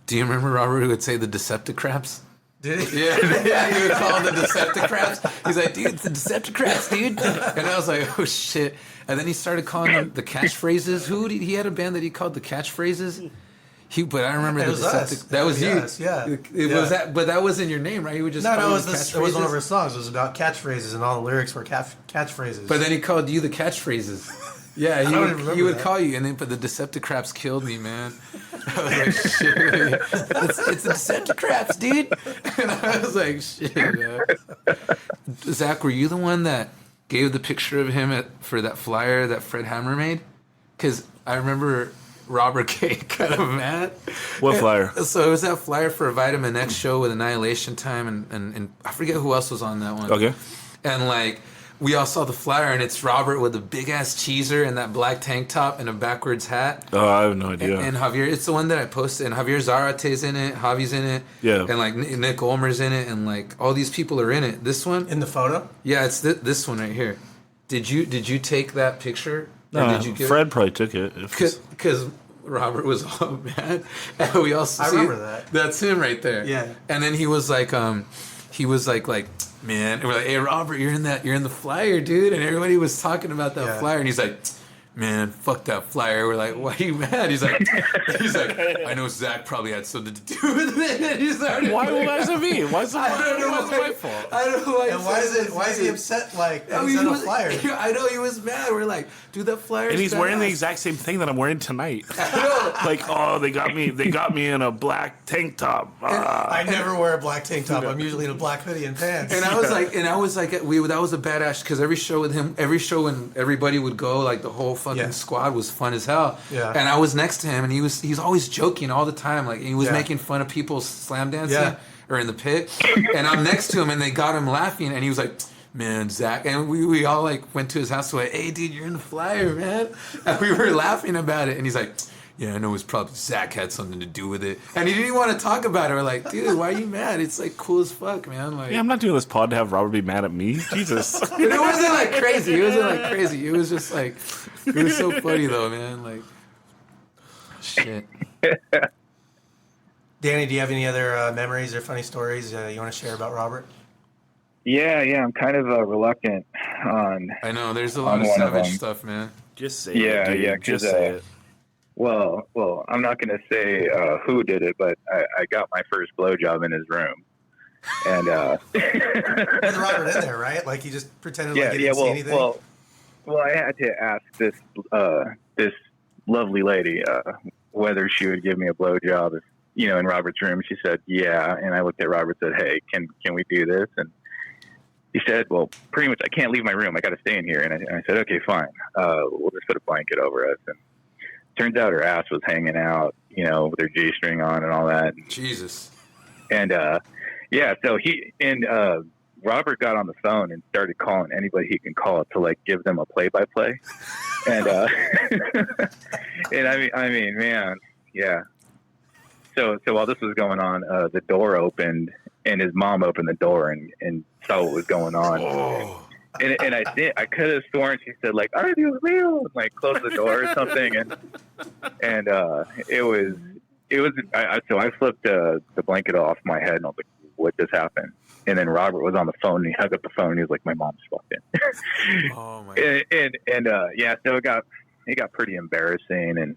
Speaker 3: Do you remember Robert who would say the Decepticraps?
Speaker 2: Did he?
Speaker 3: Yeah, he would call them the Decepticraps. He's like, dude, it's the Decepticraps, dude. And I was like, oh shit. And then he started calling them the catchphrases. He had a band that he called the catchphrases. But I remember
Speaker 2: It
Speaker 3: the
Speaker 2: was us.
Speaker 3: Deceptic. That was you.
Speaker 2: Us, yeah.
Speaker 3: It was that, but that wasn't your name, right? He would just
Speaker 2: No,
Speaker 3: call
Speaker 2: it
Speaker 3: you
Speaker 2: was this. It was one of
Speaker 3: catchphrases.
Speaker 2: our songs. It was about catchphrases, and all the lyrics were catchphrases.
Speaker 3: But then he called you the catchphrases. Yeah,
Speaker 2: don't even remember
Speaker 3: he would
Speaker 2: that.
Speaker 3: call you, and then but the Decepticraps killed me, man. I was like, shit, it's the Decepticraps, dude. And I was like, shit, man. Zach, were you the one that gave the picture of him for that flyer that Fred Hammer made? Because I remember Robert K. kind of mad.
Speaker 1: What flyer?
Speaker 3: So it was that flyer for a Vitamin X show with Annihilation Time, and I forget who else was on that one.
Speaker 1: Okay.
Speaker 3: And like we all saw the flyer, and it's Robert with a big ass cheeser and that black tank top and a backwards hat.
Speaker 1: Oh, I have no idea.
Speaker 3: And Javier, it's the one that I posted, and Javier Zarate's in it, Javi's in it,
Speaker 1: Yeah.
Speaker 3: and like Nick Olmer's in it, and like all these people are in it. This one,
Speaker 2: in the photo,
Speaker 3: yeah, it's this one right here. Did you take that picture? Or
Speaker 1: No,
Speaker 3: did you
Speaker 1: Fred probably took it.
Speaker 3: Because Robert was all mad, and we also
Speaker 2: I remember that.
Speaker 3: That's him right there.
Speaker 2: Yeah.
Speaker 3: And then he was like, man, and we're like, hey Robert, you're in the flyer, dude, and everybody was talking about that flyer, and he's like, man, fuck that flyer. We're like, why are you mad? He's like, I know Zach probably had something to do with it. And he started.
Speaker 1: Why is it me? Why is it
Speaker 3: my fault? I don't know why.
Speaker 2: and why is he upset? Like that he's on a flyer.
Speaker 3: I know he was mad. We're like, dude, that flyer.
Speaker 1: And he's wearing the exact same thing that I'm wearing tonight. Like, oh, they got me in a black tank top.
Speaker 2: I never wear a black tank top. I'm usually in a black hoodie and pants.
Speaker 3: And I was like, that was a badass because every show with him, every show when everybody would go, like the whole fucking squad was fun as hell.
Speaker 2: Yeah.
Speaker 3: And I was next to him, and he's always joking all the time, like he was making fun of people slam dancing or in the pit. And I'm next to him, and they got him laughing, and he was like, man, Zach, and we all like went to his house, like, hey, dude, you're in the flyer, man. And we were laughing about it, and he's like, yeah, I know it's probably Zach had something to do with it. And he didn't want to talk about it. We're like, dude, why are you mad? It's like cool as fuck, man. Like,
Speaker 1: Yeah, I'm not doing this pod to have Robert be mad at me. Jesus.
Speaker 3: and it wasn't like crazy. It wasn't like crazy. It was just like, it was so funny though, man. Like, shit.
Speaker 2: Danny, do you have any other memories or funny stories you want to share about Robert?
Speaker 4: Yeah, I'm kind of reluctant on.
Speaker 3: I know there's a lot of
Speaker 4: one of
Speaker 3: savage
Speaker 4: them.
Speaker 3: stuff, man.
Speaker 1: Just say
Speaker 4: Yeah,
Speaker 1: it. Dude.
Speaker 4: yeah,
Speaker 1: Just
Speaker 4: 'cause,
Speaker 1: say it.
Speaker 4: Well, I'm not going to say who did it, but I got my first blowjob in his room, and
Speaker 2: With Robert in there, right? Like he just pretended like he didn't see anything.
Speaker 4: Well, I had to ask this lovely lady whether she would give me a blowjob, in Robert's room. She said, yeah, and I looked at Robert and said, hey, can we do this? And he said, well, pretty much I can't leave my room. I got to stay in here. And I said, okay, fine. We'll just put a blanket over us. And turns out her ass was hanging out, with her G-string on and all that.
Speaker 3: Jesus.
Speaker 4: And, so he, and, Robert got on the phone and started calling anybody he can call to like give them a play-by-play, and and I mean, man, yeah. So while this was going on, the door opened, and his mom opened the door and saw what was going on.
Speaker 1: Oh.
Speaker 4: And I could have sworn she said like, "Are you real?" and like close the door or something, and it was. So I flipped the blanket off my head and I was like, "What just happened?" And then Robert was on the phone and he hung up the phone and he was like, "My mom just walked in."
Speaker 3: Oh my God.
Speaker 4: and yeah, so it got pretty embarrassing. And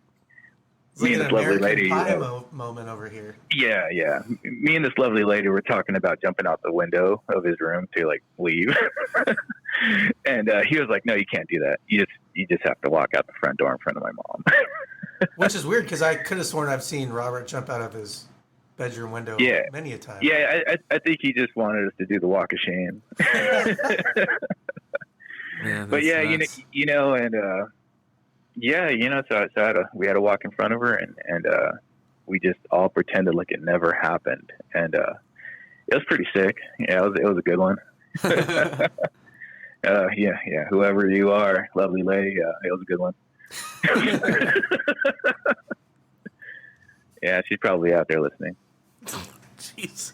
Speaker 2: It's
Speaker 4: me
Speaker 2: like
Speaker 4: and
Speaker 2: an
Speaker 4: this lovely
Speaker 2: American
Speaker 4: lady,
Speaker 2: Pie moment over here.
Speaker 4: yeah, me and this lovely lady were talking about jumping out the window of his room to like leave, and he was like, "No, you can't do that. You just have to walk out the front door in front of my mom."
Speaker 2: Which is weird because I could have sworn I've seen Robert jump out of his bedroom window many a time.
Speaker 4: Yeah, I think he just wanted us to do the walk of shame.
Speaker 3: Man,
Speaker 4: But yeah,
Speaker 3: nuts.
Speaker 4: and so we had to walk in front of her, and we just all pretended like it never happened, and it was pretty sick. Yeah, it was a good one. Yeah, whoever you are, lovely lady, it was a good one. Yeah, she's probably out there listening.
Speaker 1: Jesus.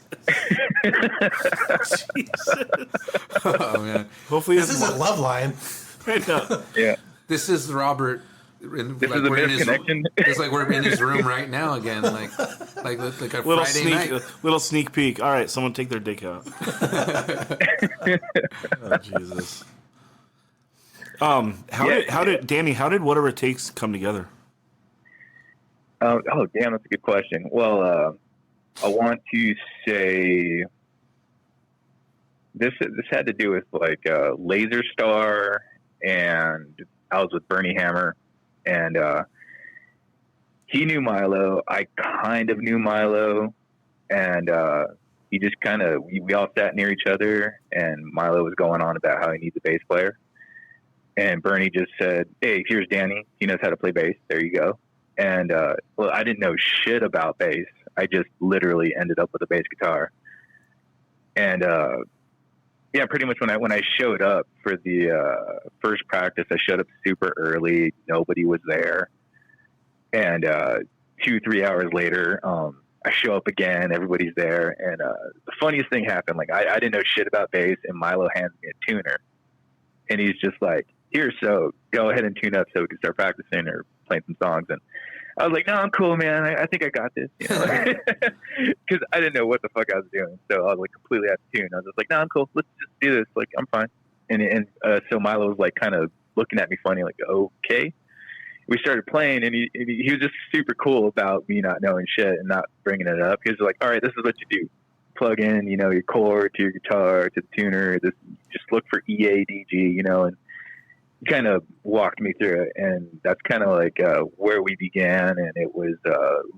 Speaker 3: Oh man,
Speaker 1: Hopefully
Speaker 2: This isn't Love Line.
Speaker 1: right now.
Speaker 4: Yeah,
Speaker 3: this is Robert.
Speaker 4: this is a misconnection.
Speaker 3: It's like we're in his room right now again, like a
Speaker 1: Little
Speaker 3: Friday night.
Speaker 1: little sneak peek. All right, someone take their dick out. Oh Jesus. How did Danny? How did Whatever It Takes come together?
Speaker 4: Oh, damn, that's a good question. Well, I want to say this had to do with like Laser Star, and I was with Bernie Hammer, and he knew Milo. I kind of knew Milo, and he just kind of we all sat near each other, and Milo was going on about how he needs a bass player, and Bernie just said, "Hey, here's Danny. He knows how to play bass. There you go." And well, I didn't know shit about bass. I just literally ended up with a bass guitar. And yeah, pretty much when I showed up for the first practice, I showed up super early. Nobody was there. And 2-3 hours later, I show up again. Everybody's there. And the funniest thing happened. Like I didn't know shit about bass, and Milo hands me a tuner, and he's just like, "Here, so go ahead and tune up so we can start practicing or playing some songs." And I was like, "No, I'm cool, man. I think I got this," because I didn't know what the fuck I was doing. So I was like completely out of tune. I was just like, "No, I'm cool. Let's just do this. Like, I'm fine." And so Milo was like kind of looking at me funny, like, "Okay." We started playing, and he was just super cool about me not knowing shit and not bringing it up. He was like, "All right, this is what you do. Plug in, your chord to your guitar, to the tuner. Just look for EADG, and he kind of walked me through it, and that's kind of like where we began. And it was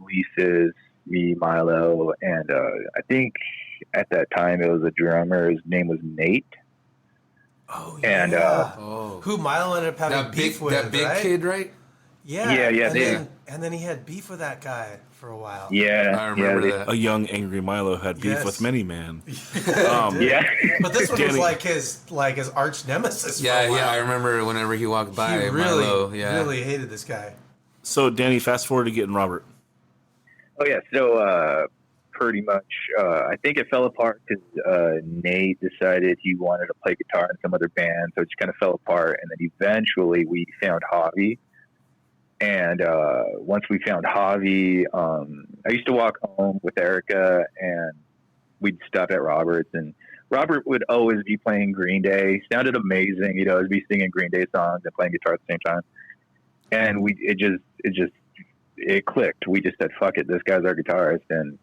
Speaker 4: Lisa's, me, Milo, and I think at that time it was a drummer. His name was Nate.
Speaker 2: Oh yeah.
Speaker 4: And
Speaker 2: who Milo ended up having
Speaker 3: that
Speaker 2: beef
Speaker 3: big
Speaker 2: with,
Speaker 3: that big
Speaker 2: right?
Speaker 3: kid, right?
Speaker 2: Yeah,
Speaker 4: Yeah.
Speaker 2: And then he had beef with that guy for a while.
Speaker 4: Yeah,
Speaker 3: I remember
Speaker 4: yeah,
Speaker 3: that.
Speaker 1: A young angry Milo had beef
Speaker 2: Yes.
Speaker 1: with many man.
Speaker 4: Yeah.
Speaker 2: But this one was
Speaker 1: Danny-
Speaker 2: like his arch nemesis. For
Speaker 3: Yeah,
Speaker 2: a while.
Speaker 3: yeah. I remember whenever he walked by,
Speaker 2: He really,
Speaker 3: Milo. Yeah,
Speaker 2: really hated this guy.
Speaker 1: So Danny, fast forward to getting Robert.
Speaker 4: Oh yeah, so pretty much, I think it fell apart because Nate decided he wanted to play guitar in some other band, so it just kind of fell apart. And then eventually we found Javi, and once we found Javi, I used to walk home with Erica, and we'd stop at Robert's, and Robert would always be playing Green Day. Sounded amazing, he'd always be singing Green Day songs and playing guitar at the same time. And it clicked. We just said, "Fuck it, this guy's our guitarist." And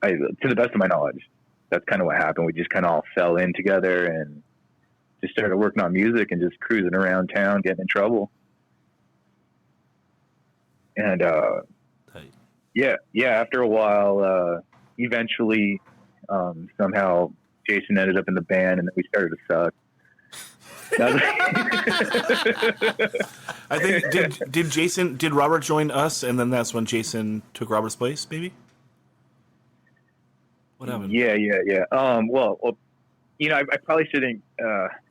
Speaker 4: to the best of my knowledge, that's kind of what happened. We just kind of all fell in together and just started working on music and just cruising around town, getting in trouble. And
Speaker 1: Tight.
Speaker 4: yeah. After a while, eventually, somehow Jason ended up in the band, and then we started to suck.
Speaker 1: I think did Robert join us, and then that's when Jason took Robert's place, maybe? What happened?
Speaker 4: Yeah. Well, I probably shouldn't.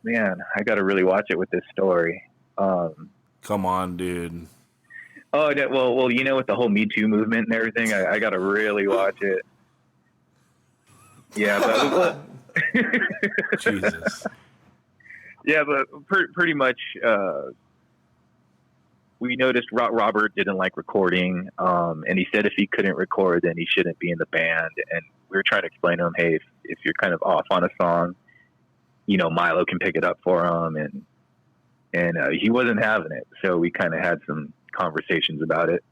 Speaker 4: Man, I got to really watch it with this story.
Speaker 1: Come on, dude.
Speaker 4: Oh, well, with the whole Me Too movement and everything, I got to really watch it. Yeah, but
Speaker 1: Jesus.
Speaker 4: yeah, but pretty much, we noticed Robert didn't like recording, and he said if he couldn't record, then he shouldn't be in the band. And we were trying to explain to him, hey, if you're kind of off on a song, Milo can pick it up for him, and he wasn't having it. So we kind of had some conversations about it,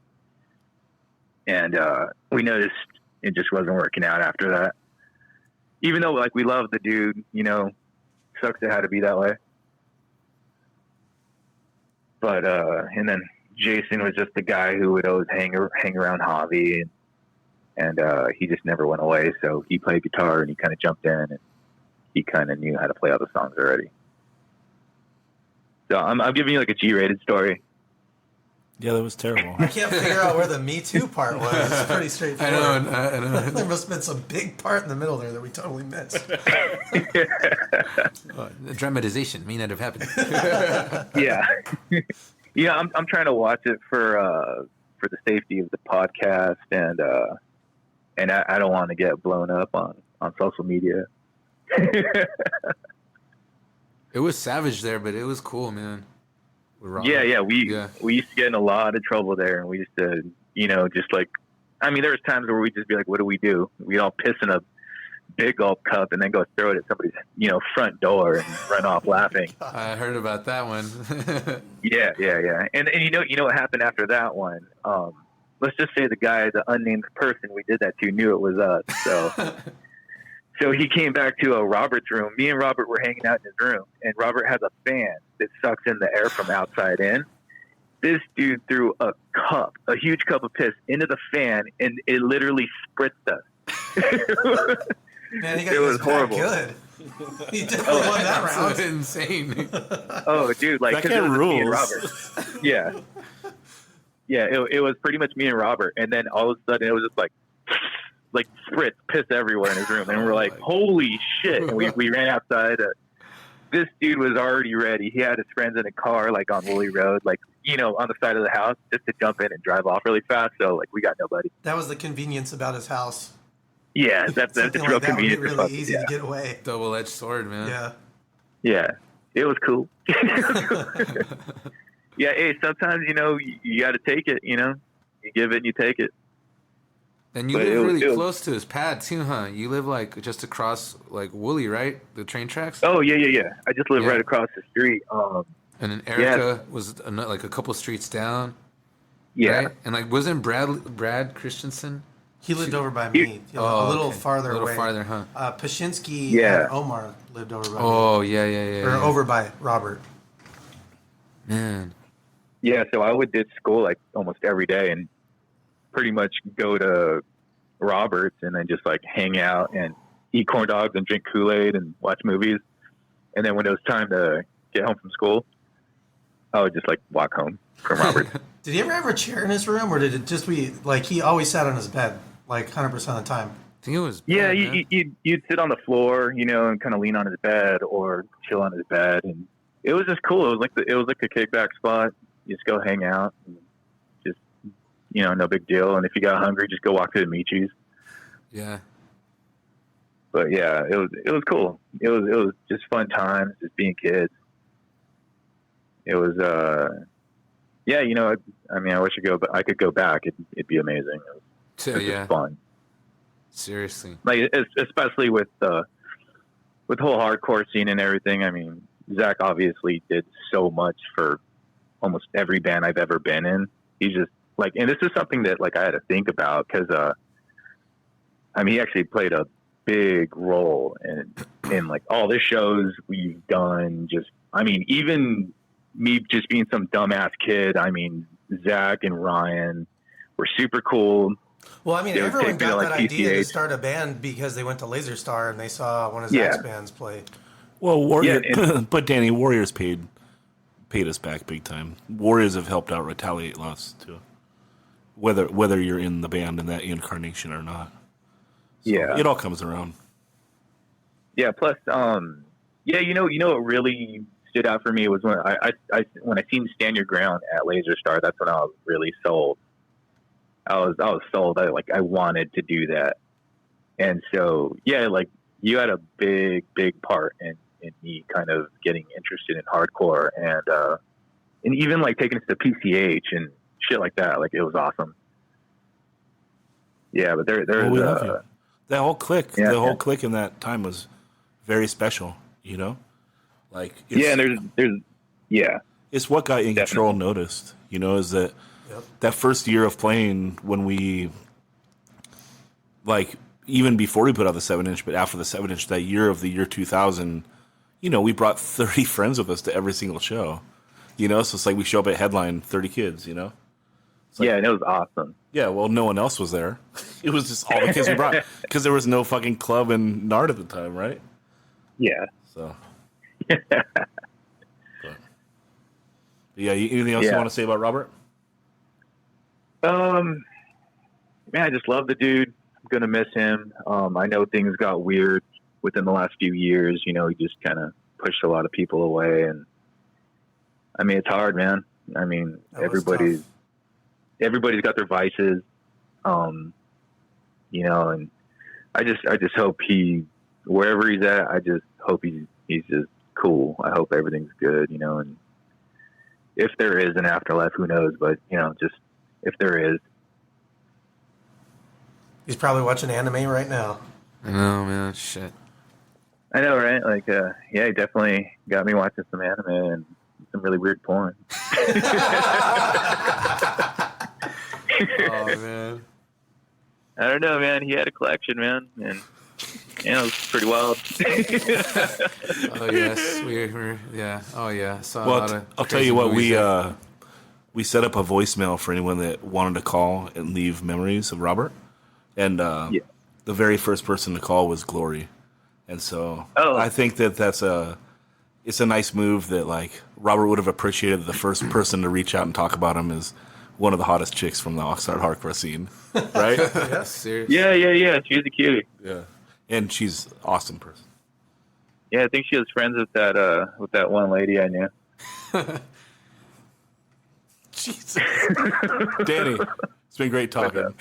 Speaker 4: and we noticed it just wasn't working out after that. Even though like we love the dude, sucks it had to be that way. But and then Jason was just the guy who would always hang around Javi, and he just never went away. So he played guitar and he kind of jumped in, and he kind of knew how to play all the songs already. So I'm giving you like a G-rated story.
Speaker 1: Yeah, that was terrible.
Speaker 2: I can't figure out where the Me Too part was. It's pretty straightforward.
Speaker 3: I know.
Speaker 2: There must have been some big part in the middle there that we totally missed.
Speaker 3: The dramatization may not have happened.
Speaker 4: Yeah. Yeah, I'm trying to watch it for the safety of the podcast, and I don't want to get blown up on social media.
Speaker 3: It was savage there, but it was cool, man.
Speaker 4: Yeah. We used to get in a lot of trouble there, and we used to, just like, I mean, there was times where we'd just be like, what do? We'd all piss in a big gulp cup and then go throw it at somebody's, front door and run off laughing.
Speaker 3: I heard about that one.
Speaker 4: Yeah. And you know what happened after that one? Let's just say the unnamed person we did that to knew it was us. So, so he came back to Robert's room. Me and Robert were hanging out in his room, and Robert has a fan that sucks in the air from outside in. This dude threw a huge cup of piss into the fan, and it literally spritzed us.
Speaker 2: Man, he got
Speaker 4: it was horrible.
Speaker 2: Good. He definitely won that round.
Speaker 3: That's insane.
Speaker 4: Oh, dude, like
Speaker 1: that guy rules.
Speaker 4: Me and Robert. Yeah. It was pretty much me and Robert, and then all of a sudden it was just like spritz, piss everywhere in his room, and we're like, holy shit! And we ran outside. This dude was already ready. He had his friends in a car, like on Woolley Road, like on the side of the house, just to jump in and drive off really fast. So like we got nobody.
Speaker 2: That was the convenience about his house.
Speaker 4: Yeah, that's real
Speaker 2: like that
Speaker 4: convenient.
Speaker 2: would be really easy to get away.
Speaker 3: Double-edged sword, man.
Speaker 4: Yeah, it was cool. Yeah, hey, sometimes you got to take it. You give it and you take it.
Speaker 3: And you live really close to his pad too, huh? You live like just across like Woolley, right? The train tracks.
Speaker 4: Oh yeah. I just live right across the street.
Speaker 3: And then Erica was like a couple streets down.
Speaker 4: Yeah.
Speaker 3: Right? And like wasn't Brad Christensen?
Speaker 2: He lived over by me, a little farther away.
Speaker 3: A little farther, huh?
Speaker 2: Pashinsky and Omar lived over by me.
Speaker 3: Oh, yeah.
Speaker 2: Or over by Robert.
Speaker 3: Man.
Speaker 4: Yeah, so I would ditch school like almost every day and pretty much go to Robert's and then just like hang out and eat corn dogs and drink Kool-Aid and watch movies. And then when it was time to get home from school, I would just like walk home from Robert's.
Speaker 2: Did he ever have a chair in his room, or did it just be like he always sat on his bed, like 100% of the time?
Speaker 3: I think it was.
Speaker 4: Yeah, you'd sit on the floor, and kind of lean on his bed or chill on his bed, and it was just cool. It was like a kickback spot. You just go hang out, and just no big deal. And if you got hungry, just go walk to the Michis.
Speaker 3: Yeah.
Speaker 4: But yeah, it was cool. It was just fun times, just being kids. It was I mean, I wish I could go back. It'd be amazing. It was just fun.
Speaker 3: Seriously.
Speaker 4: Like especially with the whole hardcore scene and everything. I mean, Zach obviously did so much for almost every band I've ever been in. He's just like, and this is something that like I had to think about because I mean, he actually played a big role in like all the shows we've done. Just, I mean, even me just being some dumbass kid. I mean, Zach and Ryan were super cool.
Speaker 2: Well, I mean, everyone got that idea to start a band because they went to Laser Star and they saw one of Zach's bands play.
Speaker 1: Well, but Danny, Warriors paid us back big time. Warriors have helped out Retaliate lots too. Whether you're in the band in that incarnation or not. So it all comes around.
Speaker 4: Yeah. Plus, what really stood out for me was when when I seen Stand Your Ground at Laser Star. That's when I was really sold. I was sold. I wanted to do that, and so yeah, like you had a big part in me kind of getting interested in hardcore and even like taking it to PCH and shit like that. Like it was awesome. Yeah, but there's
Speaker 1: we love you. That whole clique,
Speaker 4: Yeah,
Speaker 1: the whole
Speaker 4: yeah.
Speaker 1: clique in that time was very special. You know, like
Speaker 4: Yeah, and there's yeah,
Speaker 1: it's what got In Control noticed. You know, is that
Speaker 2: Yep.
Speaker 1: that first year of playing when we like even before we put out the 7-inch, but after the 7-inch, that year of the year 2000, you know, we brought 30 friends with us to every single show. You know, so it's like we show up at headline 30 kids. You know. Like,
Speaker 4: yeah, and it was awesome.
Speaker 1: Yeah, well, no one else was there. It was just all the kids we brought because there was no fucking club in Nard at the time, right?
Speaker 4: Yeah.
Speaker 1: So, but yeah. Anything else you want to say about Robert?
Speaker 4: Man, I just love the dude. I'm gonna miss him. I know things got weird within the last few years. You know, he just kind of pushed a lot of people away, and I mean, it's hard, man. I mean, everybody's got their vices, you know, and I just hope wherever he's at, I just hope he's just cool. I hope everything's good, you know, and if there is an afterlife, who knows, but you know, just if there is.
Speaker 2: He's probably watching anime right now.
Speaker 3: I know, man. Shit.
Speaker 4: I know, right? Like, yeah, he definitely got me watching some anime and some really weird porn.
Speaker 3: Oh man.
Speaker 4: I don't know, man. He had a collection, man, and it was pretty wild.
Speaker 3: Oh yes, we're yeah. Oh yeah. Saw a
Speaker 1: Well,
Speaker 3: lot of
Speaker 1: I'll tell
Speaker 3: crazy
Speaker 1: you what,
Speaker 3: movies there.
Speaker 1: we set up a voicemail for anyone that wanted to call and leave memories of Robert, and the very first person to call was Glory, and so I think it's a nice move that like Robert would have appreciated the first person to reach out and talk about him as one of the hottest chicks from the Oxnard hardcore scene, right?
Speaker 2: Yes.
Speaker 3: Seriously.
Speaker 4: Yeah. She's a cutie.
Speaker 1: Yeah, and she's an awesome person.
Speaker 4: Yeah, I think she was friends with that one lady I knew.
Speaker 1: Jesus, Danny, it's been great talking.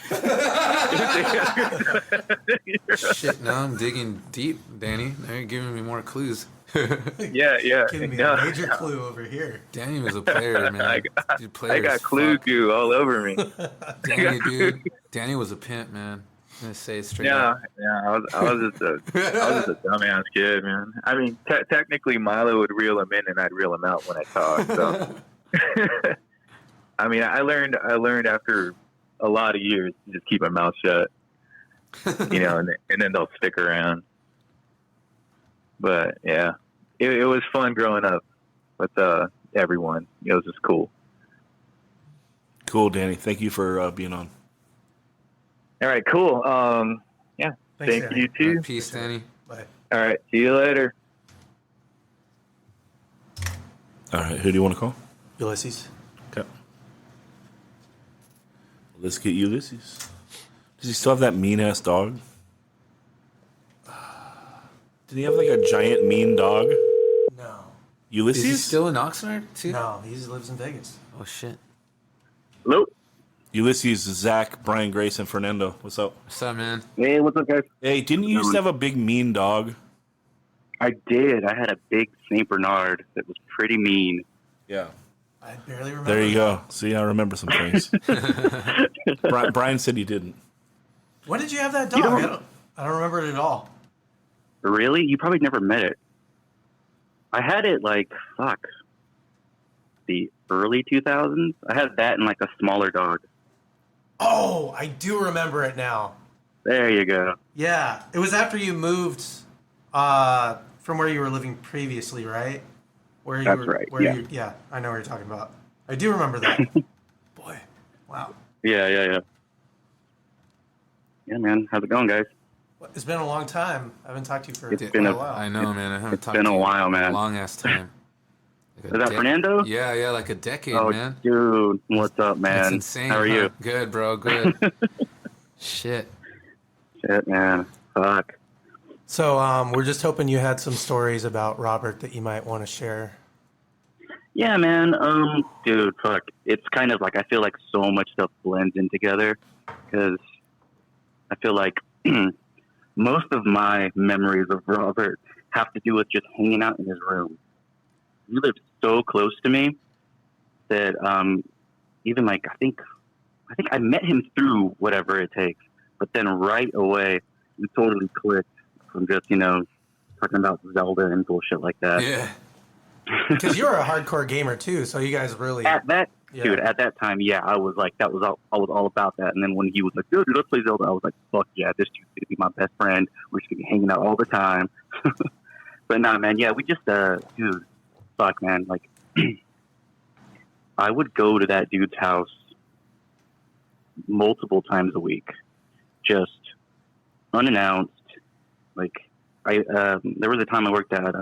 Speaker 3: Shit. Now I'm digging deep, Danny. Now you're giving me more clues.
Speaker 4: Yeah.
Speaker 2: Giving me
Speaker 4: No.
Speaker 2: a major clue over here.
Speaker 3: Danny was a player, man.
Speaker 4: I got clue goo all over me.
Speaker 3: Danny, dude. Danny was a pimp, man. I'm gonna say it straight
Speaker 4: Yeah,
Speaker 3: up.
Speaker 4: I was just a dumbass kid, man. I mean, technically, Milo would reel him in, and I'd reel him out when I talk. So, I mean, I learned after a lot of years to just keep my mouth shut, you know, and then they'll stick around. But yeah, it was fun growing up with everyone. It was just cool.
Speaker 1: Cool, Danny. Thank you for being on.
Speaker 4: All right, cool. Yeah,
Speaker 2: Thanks,
Speaker 4: thank
Speaker 2: Danny.
Speaker 4: you too.
Speaker 3: Peace, Danny.
Speaker 2: Bye.
Speaker 4: All right, see you later.
Speaker 1: All right, who do you want to call?
Speaker 2: Ulysses.
Speaker 1: Okay. Let's get Ulysses. Does he still have that mean ass dog? Did he have like a giant mean dog?
Speaker 2: No.
Speaker 1: Ulysses?
Speaker 3: Is he still in Oxnard too?
Speaker 2: No, he lives in Vegas.
Speaker 3: Oh shit.
Speaker 4: Hello.
Speaker 1: Ulysses, Zach, Brian, Grace, and Fernando. What's up?
Speaker 3: What's up, man?
Speaker 5: Hey, what's up, guys?
Speaker 1: Hey, didn't you used to have a big mean dog?
Speaker 5: I did. I had a big Saint Bernard that was pretty mean.
Speaker 1: Yeah.
Speaker 2: I barely remember.
Speaker 1: There you go. See, I remember some things. Brian said you didn't.
Speaker 2: When did you have that dog? I don't remember it at all.
Speaker 5: Really? You probably never met it. I had it the early 2000s. I had that and like a smaller dog.
Speaker 2: Oh, I do remember it now.
Speaker 5: There you go.
Speaker 2: Yeah, it was after you moved from where you were living previously, right? Where you
Speaker 5: That's
Speaker 2: were,
Speaker 5: right,
Speaker 2: Where
Speaker 5: yeah.
Speaker 2: yeah, I know what you're talking about. I do remember that. Boy, wow.
Speaker 5: Yeah. Yeah, man. How's it going, guys?
Speaker 2: It's been a long time. I haven't talked to you for
Speaker 5: It's
Speaker 2: quite
Speaker 5: been
Speaker 2: a
Speaker 5: a-
Speaker 2: while.
Speaker 3: I know, man. I haven't talked
Speaker 5: been
Speaker 3: to
Speaker 5: a
Speaker 3: you
Speaker 5: while,
Speaker 3: in
Speaker 5: man.
Speaker 3: a long ass time. Like
Speaker 5: Is that Fernando?
Speaker 3: Yeah, like a decade,
Speaker 5: Oh,
Speaker 3: man.
Speaker 5: dude. What's up,
Speaker 3: That's
Speaker 5: man?
Speaker 3: insane.
Speaker 5: How are
Speaker 3: huh?
Speaker 5: you?
Speaker 3: Good, bro. Good. Shit.
Speaker 5: Shit, man. Fuck.
Speaker 2: So we're just hoping you had some stories about Robert that you might want to share.
Speaker 5: Yeah, man. Dude, fuck. It's kind of like I feel like so much stuff blends in together because I feel like most of my memories of Robert have to do with just hanging out in his room. He lived so close to me that even like I think I met him through whatever it takes, but then right away we totally clicked from just talking about Zelda and bullshit like that.
Speaker 3: Yeah.
Speaker 2: Because you're a hardcore gamer too, so you guys really
Speaker 5: At that
Speaker 2: Yeah.
Speaker 5: dude, at that time, yeah, I was like, I was all about that. And then when he was like, dude, let's play Zelda, I was like, fuck yeah, this dude's gonna be my best friend. We're just gonna be hanging out all the time. But nah, man, yeah, we just dude, fuck, man, like I would go to that dude's house multiple times a week, just unannounced. Like there was a time I worked at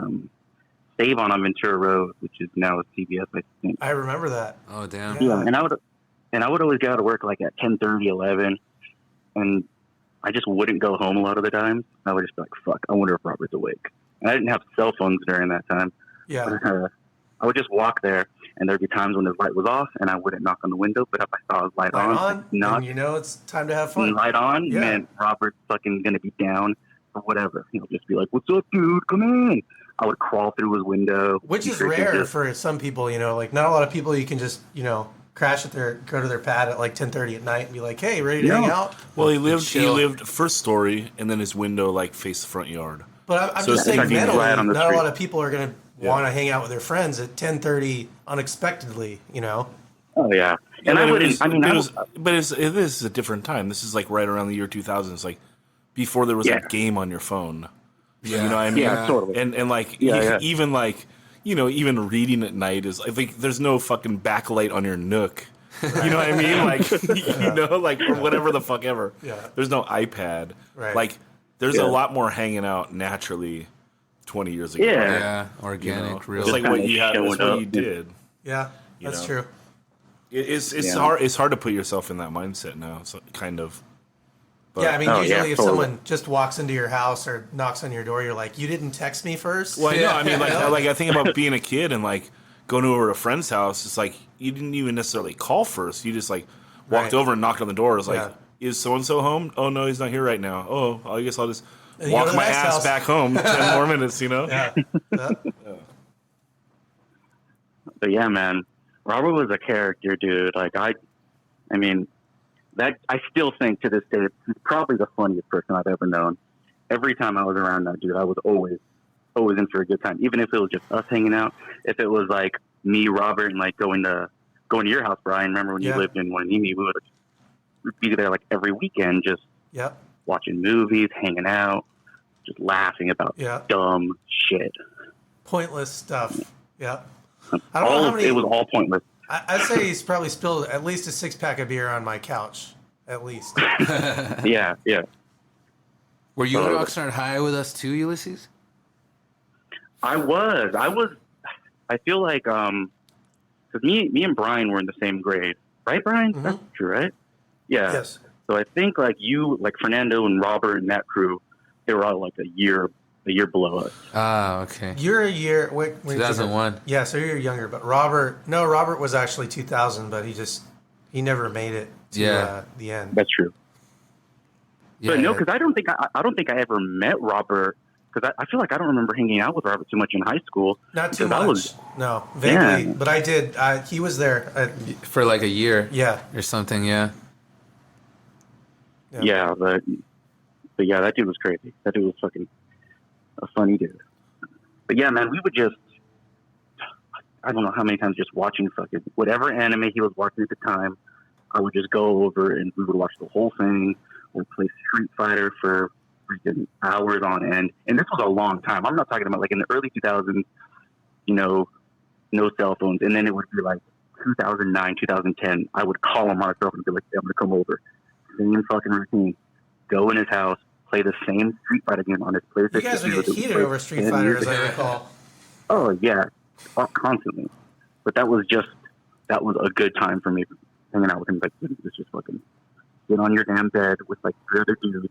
Speaker 5: Save on Ventura Road, which is now a CVS, I think.
Speaker 2: I remember that.
Speaker 3: Oh damn.
Speaker 5: Yeah, and I would always get out of work like at 10:30, 11, and I just wouldn't go home a lot of the time. I would just be like, "Fuck, I wonder if Robert's awake." And I didn't have cell phones during that time.
Speaker 2: Yeah.
Speaker 5: I would just walk there, and there'd be times when his light was off, and I wouldn't knock on the window. But if I saw his light on,
Speaker 2: and you know it's time to have fun.
Speaker 5: light on,
Speaker 2: Yeah.
Speaker 5: man, Robert's fucking gonna be down or whatever. He'll just be like, "What's up, dude? Come in." I would crawl through his window,
Speaker 2: Which is
Speaker 5: freaking
Speaker 2: rare
Speaker 5: just-
Speaker 2: for some people, like not a lot of people you can just, crash at go to their pad at like 10:30 at night and be like, "Hey, ready to hang out?"
Speaker 1: Well, he
Speaker 3: chill.
Speaker 1: lived first story, and then his window like faced the front yard.
Speaker 2: But I'm
Speaker 1: So
Speaker 2: just
Speaker 1: it's
Speaker 2: saying
Speaker 1: like being
Speaker 2: mentally,
Speaker 5: right on the
Speaker 2: not a
Speaker 5: street.
Speaker 2: lot of people are going to want to hang out with their friends at 10:30 unexpectedly,
Speaker 5: Oh yeah,
Speaker 1: Yeah,
Speaker 5: and I
Speaker 1: but
Speaker 5: wouldn't.
Speaker 1: it
Speaker 5: I mean,
Speaker 1: is a different time. This is like right around the year 2000. It's like before there was
Speaker 5: Yeah.
Speaker 1: a game on your phone.
Speaker 3: Yeah.
Speaker 1: You know what I mean?
Speaker 5: Yeah, totally.
Speaker 1: And like
Speaker 5: Yeah.
Speaker 1: even like even reading at night is I think there's no fucking backlight on your Nook. You know what I mean? Like like or whatever the fuck ever.
Speaker 2: Yeah.
Speaker 1: There's no iPad.
Speaker 2: Right.
Speaker 1: Like there's
Speaker 5: Yeah.
Speaker 1: a lot more hanging out naturally 20 years ago.
Speaker 5: Yeah.
Speaker 3: Yeah.
Speaker 1: You
Speaker 3: Organic,
Speaker 1: know?
Speaker 3: real.
Speaker 1: It's like what you had.
Speaker 5: Showing
Speaker 1: That's what
Speaker 5: up.
Speaker 1: you did.
Speaker 2: Yeah, that's
Speaker 1: know.
Speaker 2: true.
Speaker 1: It's
Speaker 5: Yeah.
Speaker 1: hard. It's hard to put yourself in that mindset now. So kind of. But,
Speaker 2: Yeah, I mean,
Speaker 5: Oh,
Speaker 2: usually
Speaker 5: yeah,
Speaker 2: if
Speaker 5: totally.
Speaker 2: someone just walks into your house or knocks on your door, you're like, "You didn't text me first?"
Speaker 1: Well,
Speaker 3: Yeah.
Speaker 1: I mean, like I think about being a kid and like going over to a friend's house. It's like you didn't even necessarily call first. You just like walked
Speaker 2: Right.
Speaker 1: over and knocked on the door. It's like,
Speaker 2: Yeah.
Speaker 1: is so and so home? Oh no, he's not here right now. Oh, I guess I'll just
Speaker 2: And you go
Speaker 1: walk
Speaker 2: to the
Speaker 1: my
Speaker 2: next
Speaker 1: ass
Speaker 2: house.
Speaker 1: back home. 10 more minutes,
Speaker 2: Yeah. Yeah.
Speaker 5: But yeah, man, Robert was a character, dude. Like I mean, that I still think to this day he's probably the funniest person I've ever known. Every time I was around that dude, I was always in for a good time. Even if it was just us hanging out. If it was like me, Robert, and like going to your house, Brian. Remember when
Speaker 2: Yeah.
Speaker 5: you lived in Wanimi? We'd be there like every weekend, just
Speaker 2: Yep.
Speaker 5: watching movies, hanging out, just laughing about
Speaker 2: Yeah.
Speaker 5: dumb shit.
Speaker 2: Pointless stuff. Yeah. I don't know how many.
Speaker 5: It was all pointless.
Speaker 2: I'd say he's probably spilled at least a 6-pack of beer on my couch. At least.
Speaker 5: Yeah, yeah.
Speaker 3: Were you at
Speaker 5: Uh,
Speaker 3: Oxnard High with us too, Ulysses?
Speaker 5: I was. I feel like because me and Brian were in the same grade, right, Brian?
Speaker 2: Mhm.
Speaker 5: That's true, right? Yeah.
Speaker 2: Yes.
Speaker 5: So I think like you, like Fernando and Robert and that crew, they were all like a year below us.
Speaker 3: Ah, okay.
Speaker 2: You're a year. Wait,
Speaker 3: 2001.
Speaker 2: Yeah, so you're younger. But Robert was actually 2000, but he never made it to
Speaker 3: Yeah.
Speaker 2: the end.
Speaker 5: That's true.
Speaker 3: Yeah,
Speaker 5: But no, because I don't think I ever met Robert. Because I feel like I don't remember hanging out with Robert too much in high school.
Speaker 2: Not too
Speaker 5: because I
Speaker 2: much.
Speaker 5: was-
Speaker 2: No, vaguely.
Speaker 5: Yeah.
Speaker 2: But I did. He was there.
Speaker 3: for like a year
Speaker 2: Yeah.
Speaker 3: or something. Yeah.
Speaker 5: Yeah, but yeah, that dude was crazy. That dude was fucking a funny dude. But yeah, man, we would just, I don't know how many times just watching fucking whatever anime he was watching at the time. I would just go over and we would watch the whole thing. We'd play Street Fighter for freaking hours on end. And this was a long time. I'm not talking about like in the early 2000s, no cell phones. And then it would be like 2009, 2010. I would call him my girlfriend and be like, hey, I'm going to come over. Same fucking routine. Go in his house, play the same Street Fighter game on his PlayStation.
Speaker 2: You guys would get
Speaker 5: that we
Speaker 2: heated
Speaker 5: played
Speaker 2: over Street
Speaker 5: 10
Speaker 2: Fighter,
Speaker 5: years
Speaker 2: as I
Speaker 5: ago.
Speaker 2: recall.
Speaker 5: Oh, yeah. Constantly. But that was a good time for me hanging out with him. Like, it's just fucking get on your damn bed with like 3 other dudes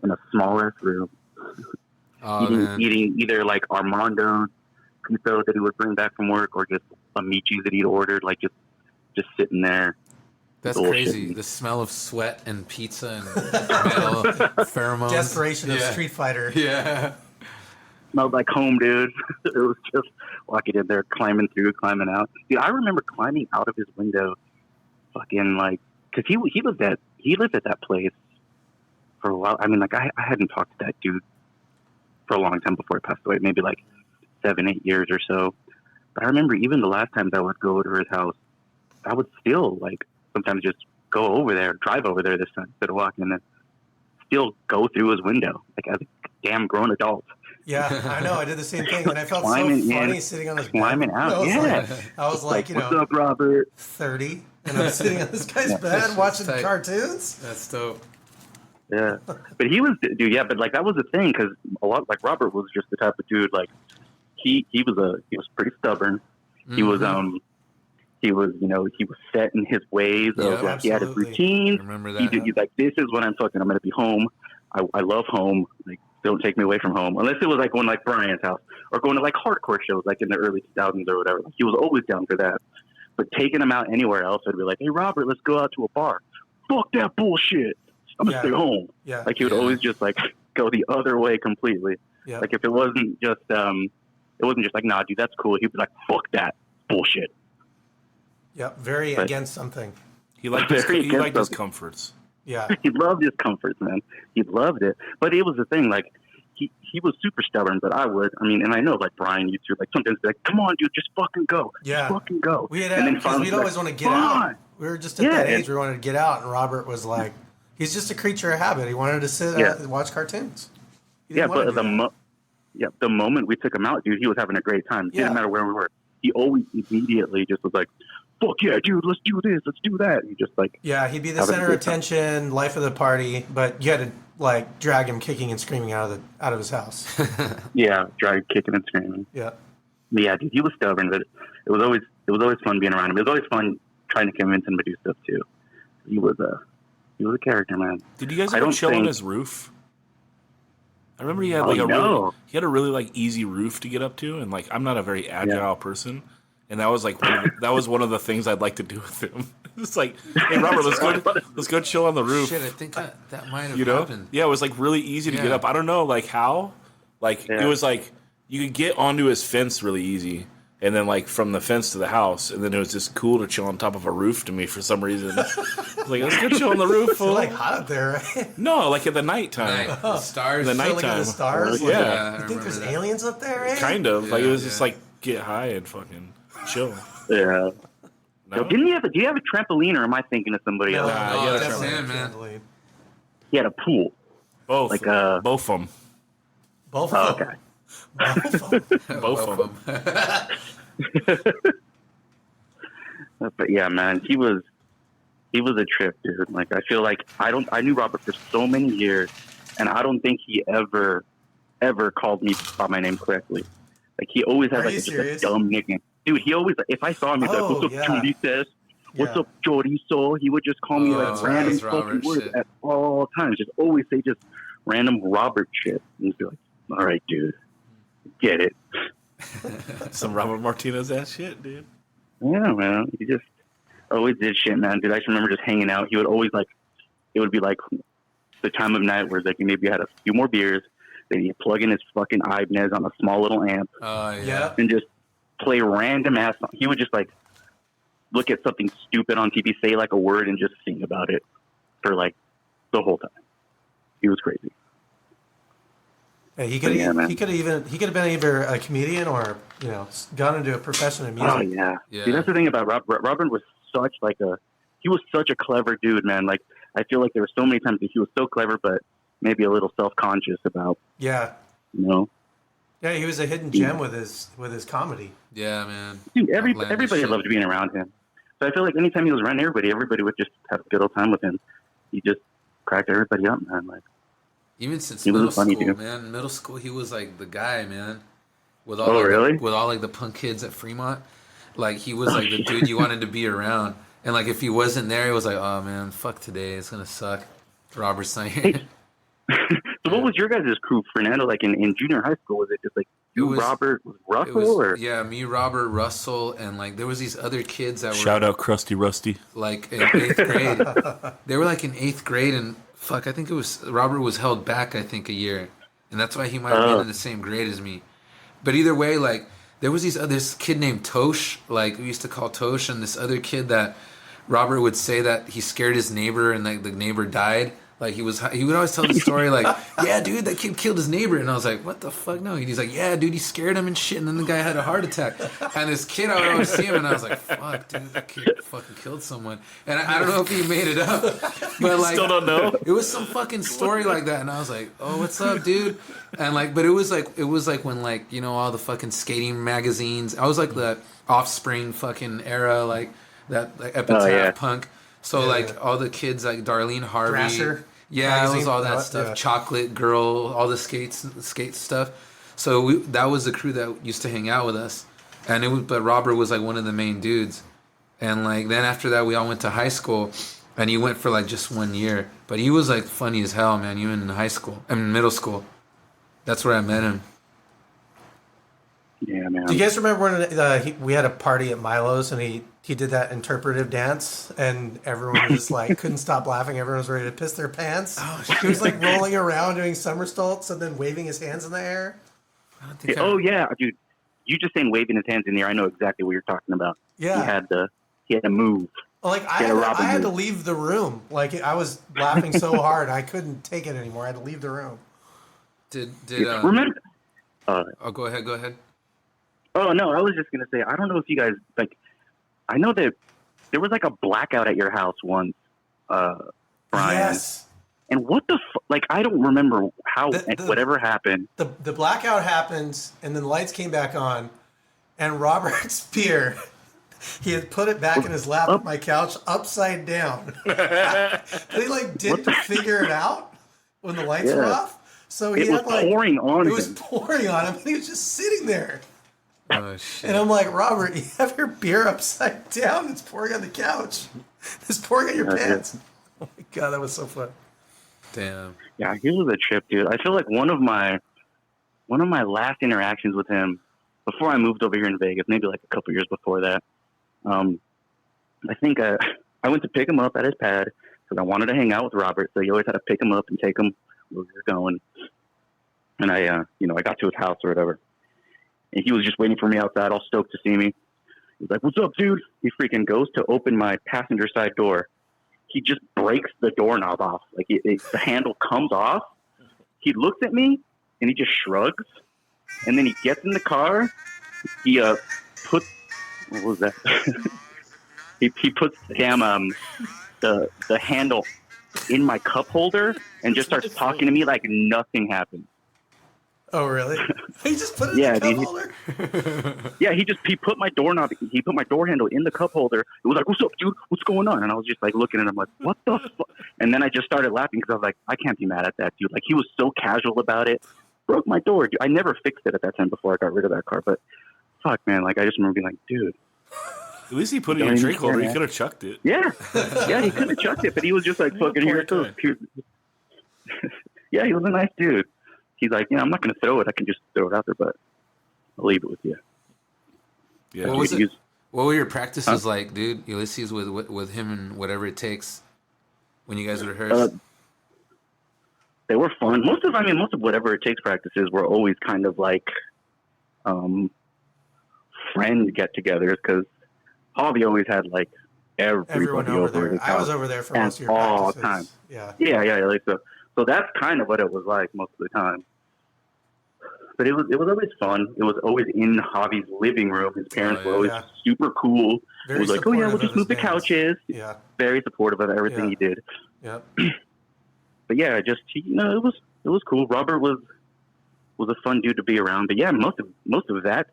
Speaker 5: in a small ass room.
Speaker 3: Oh, man.
Speaker 5: eating either like Armando pizza that he would bring back from work, or just Amici's that he'd ordered, like just sitting there.
Speaker 3: That's
Speaker 5: bullshitting.
Speaker 3: crazy. The smell of sweat and pizza and metal pheromones.
Speaker 2: Desperation of
Speaker 3: Yeah.
Speaker 2: Street Fighter.
Speaker 3: Yeah.
Speaker 5: Smelled like home, dude. It was just walking in there, climbing through, climbing out. Dude, I remember climbing out of his window, fucking like, because he lived at that place for a while. I mean, like I hadn't talked to that dude for a long time before he passed away, maybe like 7-8 years or so. But I remember even the last times I would go to his house, I would still like sometimes just go over there, drive over there this time instead of walking, and then still go through his window like as a damn grown adult.
Speaker 2: Yeah, I know. I did the same thing, and I felt so
Speaker 5: Climbing in,
Speaker 2: funny sitting on his
Speaker 5: climbing
Speaker 2: bed.
Speaker 5: out.
Speaker 2: I was
Speaker 5: Yeah.
Speaker 2: I was like,
Speaker 5: What's up, Robert?
Speaker 2: 30, and I'm sitting on this guy's bed watching
Speaker 3: tight.
Speaker 2: cartoons.
Speaker 3: That's dope.
Speaker 5: Yeah, but he was, dude. Yeah, but like that was the thing, because a lot, like Robert was just the type of dude, like he was pretty stubborn. He was he was set in his ways of
Speaker 3: Yeah,
Speaker 5: like he had his
Speaker 2: absolutely.
Speaker 5: routines.
Speaker 3: Remember that?
Speaker 5: He's like, this is when I'm gonna be home. I love home. Like, don't take me away from home, unless it was like going to like Brian's house or going to like hardcore shows like in the early 2000s or whatever. Like, he was always down for that. But taking him out anywhere else, I'd be like, hey Robert, let's go out to a bar. Fuck that bullshit. I'm gonna
Speaker 2: Yeah.
Speaker 5: stay home.
Speaker 2: Yeah,
Speaker 5: Like he would
Speaker 3: Yeah.
Speaker 5: always just like go the other way completely.
Speaker 2: yeah,
Speaker 5: Like if it wasn't just like, nah, dude, that's cool. He'd be like, fuck that bullshit.
Speaker 2: yeah. Very
Speaker 5: But-
Speaker 2: against something.
Speaker 1: He liked
Speaker 5: Very
Speaker 1: his
Speaker 5: against
Speaker 1: comforts.
Speaker 2: Yeah,
Speaker 5: He loved his comforts, man. He loved it. But it was the thing, like he was super stubborn, but I mean, and I know like Brian used to like sometimes be like, come on, dude, just fucking go.
Speaker 2: Yeah.
Speaker 5: Just fucking go.
Speaker 2: we had
Speaker 5: And then
Speaker 2: because
Speaker 5: finally
Speaker 2: we'd
Speaker 5: like,
Speaker 2: always want to get
Speaker 5: "Come
Speaker 2: out.
Speaker 5: on."
Speaker 2: We were just at
Speaker 5: Yeah,
Speaker 2: that
Speaker 5: and-
Speaker 2: age. We wanted to get out, and Robert was like, he's just a creature of habit. He wanted to sit
Speaker 5: Yeah.
Speaker 2: and watch cartoons. He
Speaker 5: Yeah,
Speaker 2: didn't want
Speaker 5: but
Speaker 2: to do that.
Speaker 5: the moment we took him out, dude, he was having a great time.
Speaker 2: Yeah.
Speaker 5: Didn't matter where we were. He always immediately just was like, fuck yeah, dude, let's do this, let's do that. He just like,
Speaker 2: Yeah, he'd be the
Speaker 5: Having a
Speaker 2: center of
Speaker 5: good time.
Speaker 2: attention, life of the party, but you had to like drag him kicking and screaming out of his house.
Speaker 5: yeah, drive, kicking and screaming.
Speaker 2: Yeah.
Speaker 5: But yeah, dude, he was stubborn, but it was always fun being around him. It was always fun trying to convince him to do stuff too. He was a character, man.
Speaker 1: Did you guys
Speaker 5: I
Speaker 1: ever
Speaker 5: don't
Speaker 1: chill on
Speaker 5: think-
Speaker 1: his roof? I remember he had
Speaker 5: Oh,
Speaker 1: like
Speaker 5: no.
Speaker 1: he had a really like easy roof to get up to, and like I'm not a very agile person, and that was like one of the things I'd like to do with him. It's like, hey Robert, let's go chill on the roof.
Speaker 3: Shit, I think that might have
Speaker 1: You know?
Speaker 3: happened.
Speaker 1: Yeah, it was like really easy to get
Speaker 3: Yeah.
Speaker 1: up. I don't know like how. Like
Speaker 5: Yeah.
Speaker 1: it was like you could get onto his fence really easy. And then like from the fence to the house, and then it was just cool to chill on top of a roof to me for some reason. I was like, let's go chill on the roof.
Speaker 2: It's
Speaker 1: fool.
Speaker 2: like hot up there, right?
Speaker 1: No, like at the nighttime.
Speaker 3: Night, the stars.
Speaker 1: The
Speaker 2: Still looking at
Speaker 1: nighttime.
Speaker 2: the stars.
Speaker 1: Yeah.
Speaker 2: Like,
Speaker 3: I
Speaker 2: you think
Speaker 3: remember
Speaker 2: there's
Speaker 3: that.
Speaker 2: aliens up there, right?
Speaker 1: Kind of. Like it
Speaker 3: Yeah,
Speaker 1: was just
Speaker 3: yeah.
Speaker 1: like get high and fucking chill.
Speaker 5: Yeah.
Speaker 1: No?
Speaker 5: Do you have a trampoline, or am I thinking of somebody
Speaker 2: No,
Speaker 5: else?
Speaker 1: Nah,
Speaker 2: no,
Speaker 1: yeah, that's
Speaker 2: definitely
Speaker 3: him,
Speaker 2: a
Speaker 3: man.
Speaker 2: trampoline.
Speaker 5: He had a pool.
Speaker 1: Both.
Speaker 5: Like,
Speaker 1: both of them.
Speaker 2: Both
Speaker 5: Oh,
Speaker 2: of them.
Speaker 5: okay.
Speaker 2: Both of them.
Speaker 1: Both of them.
Speaker 5: But yeah, man, he was a trip, dude. Like I feel like I knew Robert for so many years, and I don't think he ever called me by my name correctly. Like he always had
Speaker 2: Are
Speaker 5: like
Speaker 2: you
Speaker 5: just a
Speaker 2: serious?
Speaker 5: dumb nickname. Dude, he always, if I saw him, he's
Speaker 2: Oh,
Speaker 5: like, "What's up,
Speaker 2: yeah.
Speaker 5: chorices? What's
Speaker 2: Yeah.
Speaker 5: up, chorizo?" He would just call me
Speaker 3: Oh,
Speaker 5: like
Speaker 3: that's
Speaker 5: random
Speaker 3: right,
Speaker 5: fucking
Speaker 3: Robert
Speaker 5: words
Speaker 3: shit.
Speaker 5: at all times. Just always say just random Robert shit. And he'd be like, "All right, dude, get it."
Speaker 1: Some Robert Martinez ass shit, dude.
Speaker 5: Yeah, man. He just always did shit, man. Dude, I just remember just hanging out. He would always like, it would be like the time of night where like maybe had a few more beers. Then he'd plug in his fucking Ibanez on a small little amp
Speaker 3: Oh yeah.
Speaker 2: Yeah.
Speaker 5: and just play random ass songs. He would just like look at something stupid on TV, say like a word, and just sing about it for like the whole time. He was crazy.
Speaker 2: Hey, he could
Speaker 5: Yeah, man.
Speaker 2: he could have been either a comedian or gone into a profession of music.
Speaker 5: Oh yeah.
Speaker 3: Yeah.
Speaker 5: See, that's the thing about Robert. Robert was he was such a clever dude, man. Like I feel like there were so many times that he was so clever, but maybe a little self-conscious about,
Speaker 2: Yeah,
Speaker 5: you know.
Speaker 2: he was a hidden gem with his comedy.
Speaker 3: Yeah, man.
Speaker 5: Dude,
Speaker 3: Outlandish
Speaker 5: everybody
Speaker 3: shit.
Speaker 5: loved being around him. So I feel like anytime he was around everybody would just have a good old time with him. He just cracked everybody up, man. Like,
Speaker 3: Even since
Speaker 5: He was
Speaker 3: middle
Speaker 5: a funny
Speaker 3: school,
Speaker 5: dude.
Speaker 3: man. Middle school, he was like the guy, man. With all
Speaker 5: Oh,
Speaker 3: like,
Speaker 5: really?
Speaker 3: with all like the punk kids at Fremont, like he was like the dude you wanted to be around. And like if he wasn't there, it was like, oh man, fuck today, it's gonna suck. Robert's not here.
Speaker 5: So what was your guys' crew, Fernando? Like in junior high school, was it just like you, Robert,
Speaker 3: It
Speaker 5: Russell,
Speaker 3: was,
Speaker 5: or
Speaker 3: yeah, me, Robert, Russell, and like there was these other kids that
Speaker 1: Shout
Speaker 3: were
Speaker 1: out Krusty Rusty.
Speaker 3: like in 8th grade. They were like in 8th grade, and fuck, I think it was Robert was held back, I think, a year, and that's why he might have been in the same grade as me. But either way, like there was this kid named Tosh, like we used to call Tosh, and this other kid that Robert would say that he scared his neighbor, and like the neighbor died. Like he would always tell the story like, yeah, dude, that kid killed his neighbor, and I was like, what the fuck, no? And he's like, yeah, dude, he scared him and shit, and then the guy had a heart attack. And this kid, I would always see him, and I was like, fuck, dude, that kid fucking killed someone. And I don't know if he made it up, but like,
Speaker 1: Still don't know.
Speaker 3: it was some fucking story like that, and I was like, oh, what's up, dude? And like, but it was like when like, you know, all the fucking skating magazines. I was like the Offspring fucking era, like that like Epitaph Punk. So like all the kids like Darlene Harvey,
Speaker 2: Thrasher
Speaker 3: yeah, it was all that
Speaker 2: magazine.
Speaker 3: stuff.
Speaker 2: Yeah.
Speaker 3: Chocolate Girl, all the skate stuff. So that was the crew that used to hang out with us, and but Robert was like one of the main dudes. And like then after that, we all went to high school, and he went for like just 1 year. But he was like funny as hell, man. Even in middle school. That's where I met him.
Speaker 5: yeah, man.
Speaker 2: Do you guys remember when we had a party at Milo's and he did that interpretive dance and everyone was just like couldn't stop laughing. Everyone was ready to piss their pants. Oh, shit. He was like rolling around doing somersaults and then waving his hands in the air.
Speaker 3: I don't think
Speaker 5: Yeah, dude. You just saying waving his hands in the air. I know exactly what you're talking about.
Speaker 2: Yeah.
Speaker 5: He had to move.
Speaker 2: Like I had to leave the room. Like I was laughing so hard I couldn't take it anymore. I had to leave the room.
Speaker 5: Remember?
Speaker 3: Oh, go ahead.
Speaker 5: Oh no, I was just gonna say. I don't know if you guys like. I know that there was like a blackout at your house once, Brian.
Speaker 2: Yes.
Speaker 5: And what the like? I don't remember how whatever happened.
Speaker 2: The blackout happened, and then the lights came back on, and Robert's beer, he had put it back in his lap on my couch upside down. He like didn't figure it out when the lights were off. So he had
Speaker 5: pouring on him.
Speaker 2: It was pouring on him, and he was just sitting there.
Speaker 3: Oh shit!
Speaker 2: And I'm like, Robert, you have your beer upside down. It's pouring on the couch. It's pouring on your pants. Oh my god, that was so fun.
Speaker 3: Damn.
Speaker 5: Yeah, he was a trip, dude. I feel like one of my last interactions with him before I moved over here in Vegas, maybe like a couple years before that. I think I went to pick him up at his pad because I wanted to hang out with Robert. So you always had to pick him up and take him where we were going. And I got to his house or whatever. And he was just waiting for me outside, all stoked to see me. He's like, "What's up, dude?" He freaking goes to open my passenger side door. He just breaks the doorknob off. Like the handle comes off. He looks at me and he just shrugs. And then he gets in the car. He puts what was that? he puts the handle in my cup holder and just starts talking to me like nothing happened.
Speaker 2: Oh really? He just put it in the cup holder?
Speaker 5: Yeah, he put my doorknob. He put my door handle in the cup holder. It was like, "What's up, dude? What's going on?" And I was just like looking at him like, "What the fuck?" And then I just started laughing because I was like, "I can't be mad at that dude." Like he was so casual about it. Broke my door. Dude. I never fixed it at that time before I got rid of that car. But fuck, man, like I just remember being like, "Dude."
Speaker 1: At least he put it in your drink holder. He could have chucked it.
Speaker 5: Yeah, he could have chucked it, but he was just like, "Fucking here it goes." Yeah, he was a nice dude. He's like, "I'm not going to throw it. I can just throw it out there, but I'll leave it with you."
Speaker 1: Yeah.
Speaker 3: What were your practices like, dude? Ulysses with him and whatever it takes when you guys would rehearse?
Speaker 5: They were fun. Most of whatever it takes practices were always kind of like friend get-togethers because Javi always had like everybody over there.
Speaker 2: I was over there for most of your practices.
Speaker 5: All time.
Speaker 2: Yeah.
Speaker 5: Like so that's kind of what it was like most of the time. But it was always fun. It was always in Javi's living room. His parents were always super cool. It was like, "Oh yeah, we'll just move the couches."
Speaker 2: Yeah.
Speaker 5: Very supportive of everything he did.
Speaker 2: Yeah.
Speaker 5: But yeah, just it was cool. Robert was a fun dude to be around. But yeah, most of that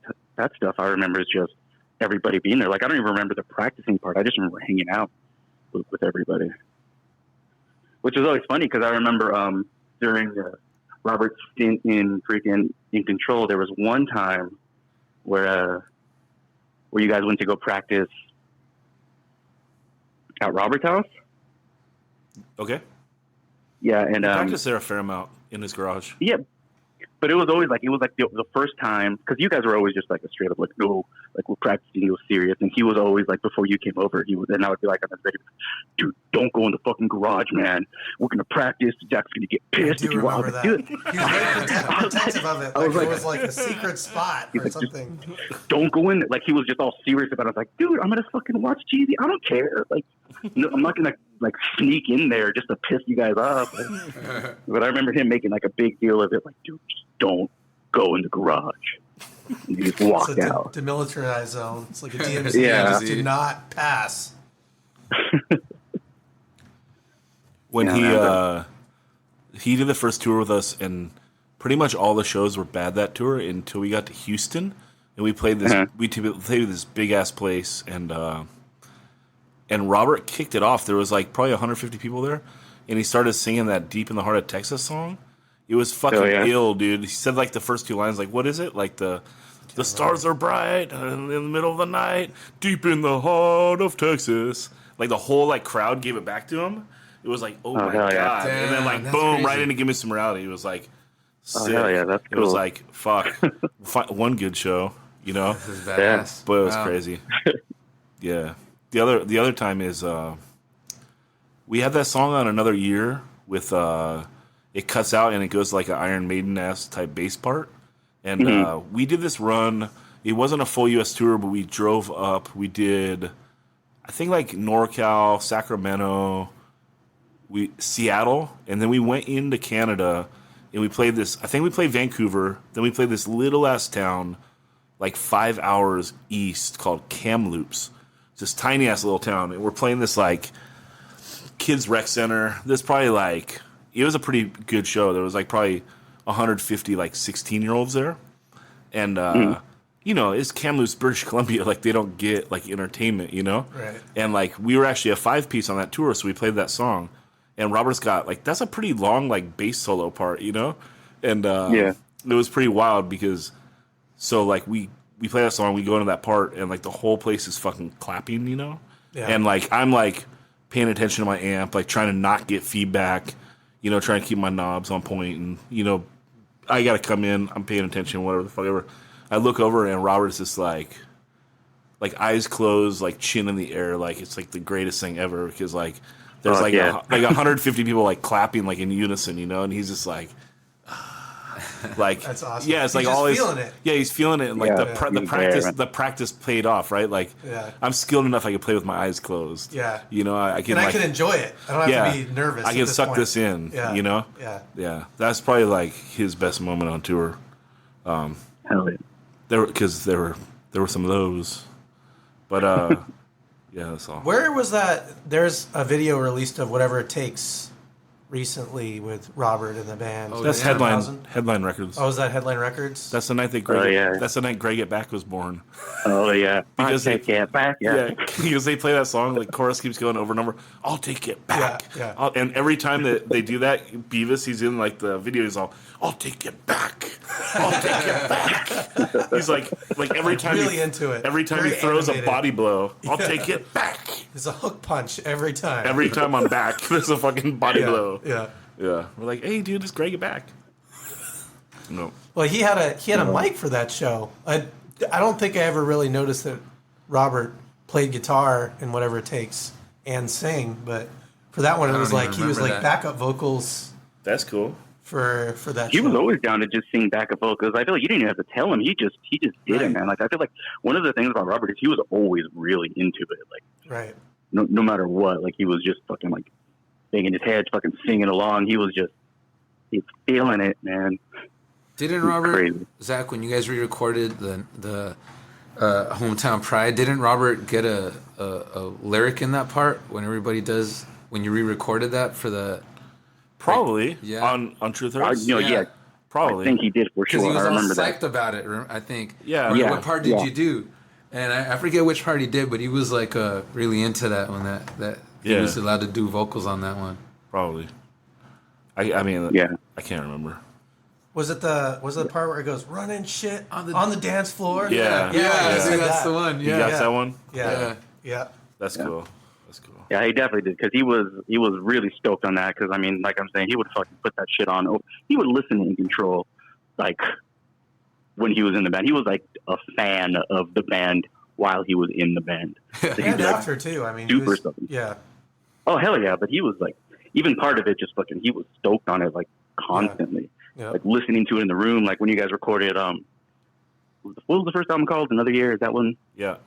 Speaker 5: stuff I remember is just everybody being there. Like I don't even remember the practicing part. I just remember hanging out with everybody, which is always funny because I remember during Robert's stint in Control, there was one time where you guys went to go practice at Robert's house.
Speaker 1: Okay.
Speaker 5: Yeah, and
Speaker 1: practice there a fair amount in his garage.
Speaker 5: Yeah, but it was like the first time, because you guys were always just like a straight up like, no, like we're practicing, it was serious, and he was always like, before you came over, and I would be like on his video, dude, don't go in the fucking garage, man. We're gonna practice. Jack's gonna get pissed.
Speaker 2: I do remember that.
Speaker 5: Dude,
Speaker 2: He was very protective of it. Like it was like a secret spot or something.
Speaker 5: don't go in. Like he was just all serious about it. I was like, dude, I'm gonna fucking watch TV. I don't care. Like, no, I'm not gonna like sneak in there just to piss you guys off. But I remember him making like a big deal of it. Like, dude, just don't go in the garage. And he just walked
Speaker 2: It's a
Speaker 5: out.
Speaker 2: demilitarized zone. It's like a DMZ.
Speaker 5: Yeah.
Speaker 2: Just do not pass.
Speaker 1: When
Speaker 5: Yeah,
Speaker 1: he did the first tour with us, and pretty much all the shows were bad that tour until we got to Houston, and we played this played this big ass place, and Robert kicked it off. There was like probably 150 people there, and he started singing that "Deep in the Heart of Texas" song. It was fucking ill, dude. He said like the first two lines, like, what is it? Like the stars are bright in the middle of the night, deep in the heart of Texas. Like the whole like crowd gave it back to him. It was like, oh my
Speaker 5: hell
Speaker 1: god!
Speaker 5: yeah.
Speaker 1: And then like
Speaker 3: Damn,
Speaker 1: boom,
Speaker 3: that's
Speaker 1: right
Speaker 3: crazy.
Speaker 1: into Give Me Some Reality. It was like,
Speaker 5: Oh,
Speaker 1: sick.
Speaker 5: hell yeah, that's
Speaker 1: It was
Speaker 5: cool.
Speaker 1: like, fuck, one good show, you know.
Speaker 3: This is badass.
Speaker 1: But it was
Speaker 3: Wow.
Speaker 1: crazy. Yeah. The other time is we had that song on Another Year with it cuts out and it goes like an Iron Maiden ass type bass part. And we did this run. It wasn't a full US tour, but we drove up. We did I think like NorCal, Sacramento, Seattle, and then we went into Canada and we played this. I think we played Vancouver. Then we played this little ass town, like 5 hours east, called Kamloops. It's this tiny ass little town, and we're playing this like kids rec center. There's probably like it was a pretty good show. There was like probably 150 like 16-year-olds there, and you know, it's Kamloops, British Columbia. Like they don't get like entertainment, you know.
Speaker 2: Right.
Speaker 1: And like we were actually a 5-piece on that tour, so we played that song. And Robert's got like that's a pretty long like bass solo part, you know. And it was pretty wild because so like we play that song, we go into that part, and like the whole place is fucking clapping, you know.
Speaker 2: Yeah.
Speaker 1: And like I'm like paying attention to my amp, like trying to not get feedback, you know, trying to keep my knobs on point, and you know, I gotta come in, I'm paying attention, whatever the fuck ever. I look over and Robert's just like eyes closed, like chin in the air, like it's like the greatest thing ever because like there's like 150 people like clapping like in unison, you know, and he's just like like
Speaker 2: That's awesome.
Speaker 1: yeah, it's
Speaker 2: He's
Speaker 1: like
Speaker 2: just
Speaker 1: all his
Speaker 2: feeling it.
Speaker 1: yeah, he's feeling it, and like
Speaker 5: Yeah.
Speaker 1: the practice paid off, right? Like
Speaker 2: Yeah.
Speaker 1: I'm skilled enough I can play with my eyes closed.
Speaker 2: Yeah.
Speaker 1: You know, I can
Speaker 2: And I
Speaker 1: like
Speaker 2: can enjoy it. I don't have to be nervous.
Speaker 1: I
Speaker 2: at
Speaker 1: can
Speaker 2: this
Speaker 1: suck
Speaker 2: point.
Speaker 1: this in,
Speaker 2: Yeah.
Speaker 1: you know?
Speaker 2: Yeah.
Speaker 1: Yeah. That's probably like his best moment on tour.
Speaker 5: Hell yeah.
Speaker 1: There were some of those. But yeah, that's all.
Speaker 2: Where was that? There's a video released of Whatever It Takes recently with Robert and the band.
Speaker 1: That's
Speaker 2: in 2000?
Speaker 1: Headline Records.
Speaker 2: Oh, is that Headline Records?
Speaker 1: That's the night that Greg
Speaker 5: Oh, yeah.
Speaker 1: that's the night Greg Get Back was born.
Speaker 5: Oh yeah.
Speaker 1: Because
Speaker 5: I'll take it back.
Speaker 1: Yeah, because they play that song, like chorus keeps going over and over. I'll take it back.
Speaker 2: Yeah,
Speaker 1: And every time that they do that, Beavis, he's in like the video. He's all, "I'll take it back. I'll take it back." He's like every time
Speaker 2: really into it.
Speaker 1: Every time
Speaker 2: Very
Speaker 1: he throws
Speaker 2: animated.
Speaker 1: a body blow, I'll take it back.
Speaker 2: There's a hook punch every time.
Speaker 1: Every time I'm back, there's a fucking body
Speaker 2: yeah.
Speaker 1: blow.
Speaker 2: Yeah.
Speaker 1: Yeah, we're like, hey, dude, just Greg Get Back. No.
Speaker 2: Well, he had a mic for that show. I don't think I ever really noticed that Robert played guitar in Whatever It Takes and sang, but for that one it
Speaker 3: I
Speaker 2: was
Speaker 3: don't
Speaker 2: like
Speaker 3: even
Speaker 2: he was like
Speaker 3: remember that.
Speaker 2: backup vocals
Speaker 1: That's cool.
Speaker 2: for that
Speaker 5: He
Speaker 2: show.
Speaker 5: was always down to just sing backup vocals. I feel like you didn't even have to tell him. He just did
Speaker 2: Right.
Speaker 5: it, man. Like I feel like one of the things about Robert is he was always really into it. Like
Speaker 2: Right.
Speaker 5: no matter what, like he was just fucking like banging his head, fucking singing along. He's feeling it, man.
Speaker 3: Didn't Robert,
Speaker 5: crazy.
Speaker 3: Zach, when you guys re-recorded the Hometown Pride, didn't Robert get a lyric in that part when everybody does, when you re-recorded that for the...
Speaker 1: Probably.
Speaker 3: Yeah.
Speaker 1: On Truth Hurts.
Speaker 3: Yeah.
Speaker 1: Probably.
Speaker 5: I think he did for
Speaker 3: Because
Speaker 5: sure.
Speaker 3: he was
Speaker 5: I
Speaker 3: all
Speaker 5: remember
Speaker 3: psyched
Speaker 5: that.
Speaker 3: about it, I think.
Speaker 1: Yeah.
Speaker 3: What-
Speaker 5: Yeah.
Speaker 3: What part did
Speaker 5: Yeah.
Speaker 3: you do? And I forget which part he did, but he was like really into that when that he
Speaker 1: Yeah.
Speaker 3: was allowed to do vocals on that one.
Speaker 1: Probably. I mean,
Speaker 5: Yeah.
Speaker 1: I can't remember.
Speaker 2: Was it the part where it goes running shit on the dance floor?
Speaker 1: Yeah.
Speaker 2: Yeah,
Speaker 3: I
Speaker 2: he
Speaker 3: think
Speaker 2: said
Speaker 3: that's
Speaker 2: that.
Speaker 3: the one.
Speaker 1: You
Speaker 3: Yeah.
Speaker 1: got
Speaker 2: Yeah.
Speaker 1: that one?
Speaker 2: Yeah. Yeah.
Speaker 1: That's cool. That's cool.
Speaker 5: Yeah, he definitely did because he was really stoked on that. Because I mean, like I'm saying, he would fucking put that shit on. He would listen to In Control, like when he was in the band. He was like a fan of the band while he was in the band. So
Speaker 2: And after too. I mean,
Speaker 5: super stoked.
Speaker 2: yeah.
Speaker 5: Oh hell yeah! But he was like, even part of it, just fucking, he was stoked on it like constantly, like listening to it in the room. Like when you guys recorded, what was the first album called? Another Year? Is that one?
Speaker 1: Yeah.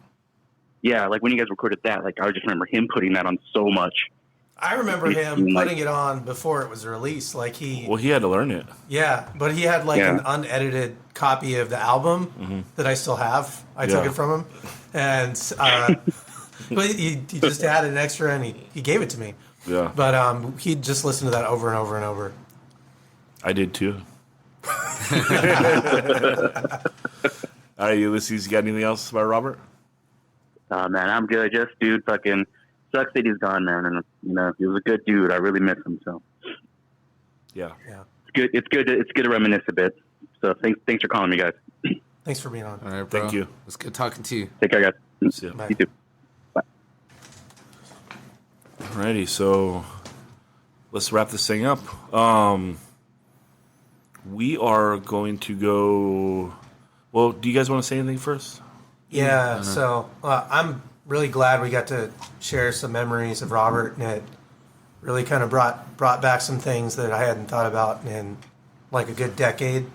Speaker 5: Yeah, like when you guys recorded that, like I just remember him putting that on so much.
Speaker 2: I remember him putting it on before it was released. Like he
Speaker 1: had to learn it.
Speaker 2: Yeah, but he had like an unedited copy of the album that I still have. I took it from him, and but he just added an extra and he gave it to me.
Speaker 1: Yeah.
Speaker 2: But he just listened to that over and over and over.
Speaker 1: I did too. All right, Ulysses, you got anything else about Robert?
Speaker 5: Man, I'm good. Just dude, fucking sucks that he's gone, man. And you know, he was a good dude. I really miss him. So
Speaker 1: yeah.
Speaker 5: It's good to reminisce a bit. So thanks for calling me, guys.
Speaker 2: Thanks for being on.
Speaker 3: All right, bro.
Speaker 1: Thank you.
Speaker 3: It was good talking to you.
Speaker 5: Take care, guys.
Speaker 1: See ya.
Speaker 2: Bye.
Speaker 5: You too. Bye.
Speaker 1: Alrighty, so let's wrap this thing up. We are going to go. Well, do you guys want to say anything first?
Speaker 2: Yeah, so I'm really glad we got to share some memories of Robert, and it really kind of brought back some things that I hadn't thought about in like a good decade.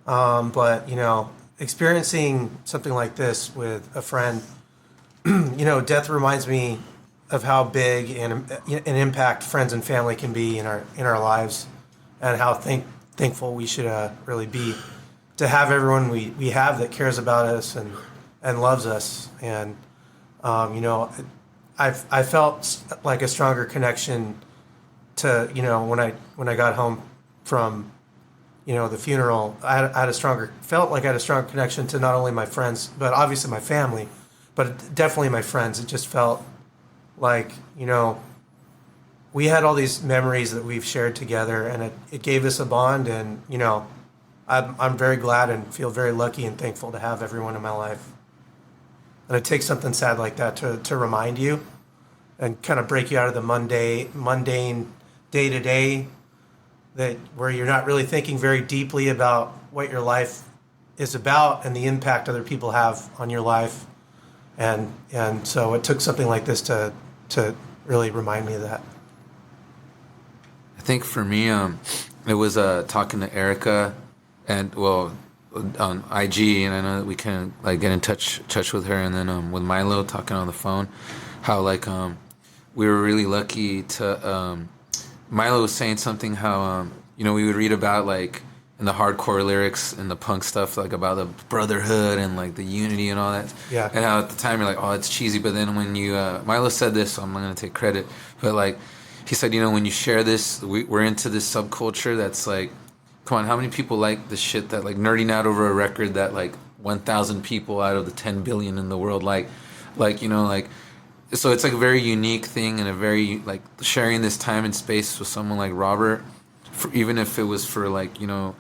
Speaker 2: But you know, experiencing something like this with a friend, you know, death reminds me of how big an impact friends and family can be in our lives, and how thankful we should really be to have everyone we have that cares about us and loves us. And you know, I felt like a stronger connection to, you know, when I got home from, you know, the funeral. Felt like I had a stronger connection to not only my friends, but obviously my family, but definitely my friends. It just felt like, you know, we had all these memories that we've shared together, and it gave us a bond. And you know, I'm very glad and feel very lucky and thankful to have everyone in my life. And it takes something sad like that to remind you and kind of break you out of the mundane day-to-day, that where you're not really thinking very deeply about what your life is about and the impact other people have on your life. And so it took something like this to really remind me of that.
Speaker 3: I think for me, it was talking to Erica, and well, on IG, and I know that we can like get in touch with her, and then with Milo talking on the phone, how like we were really lucky to. Milo was saying something how you know, we would read about like in the hardcore lyrics and the punk stuff, like about the brotherhood and like the unity and all that.
Speaker 2: Yeah.
Speaker 3: And how at the time you're like, oh, it's cheesy, but then when you Milo said this, so I'm not gonna take credit, but like he said, you know, when you share this, we're into this subculture that's like, come on, how many people like the shit that like nerding out over a record that like 1,000 people out of the 10 billion in the world like, you know, like, so it's like a very unique thing, and a very like sharing this time and space with someone like Robert, even if it was for like, you know,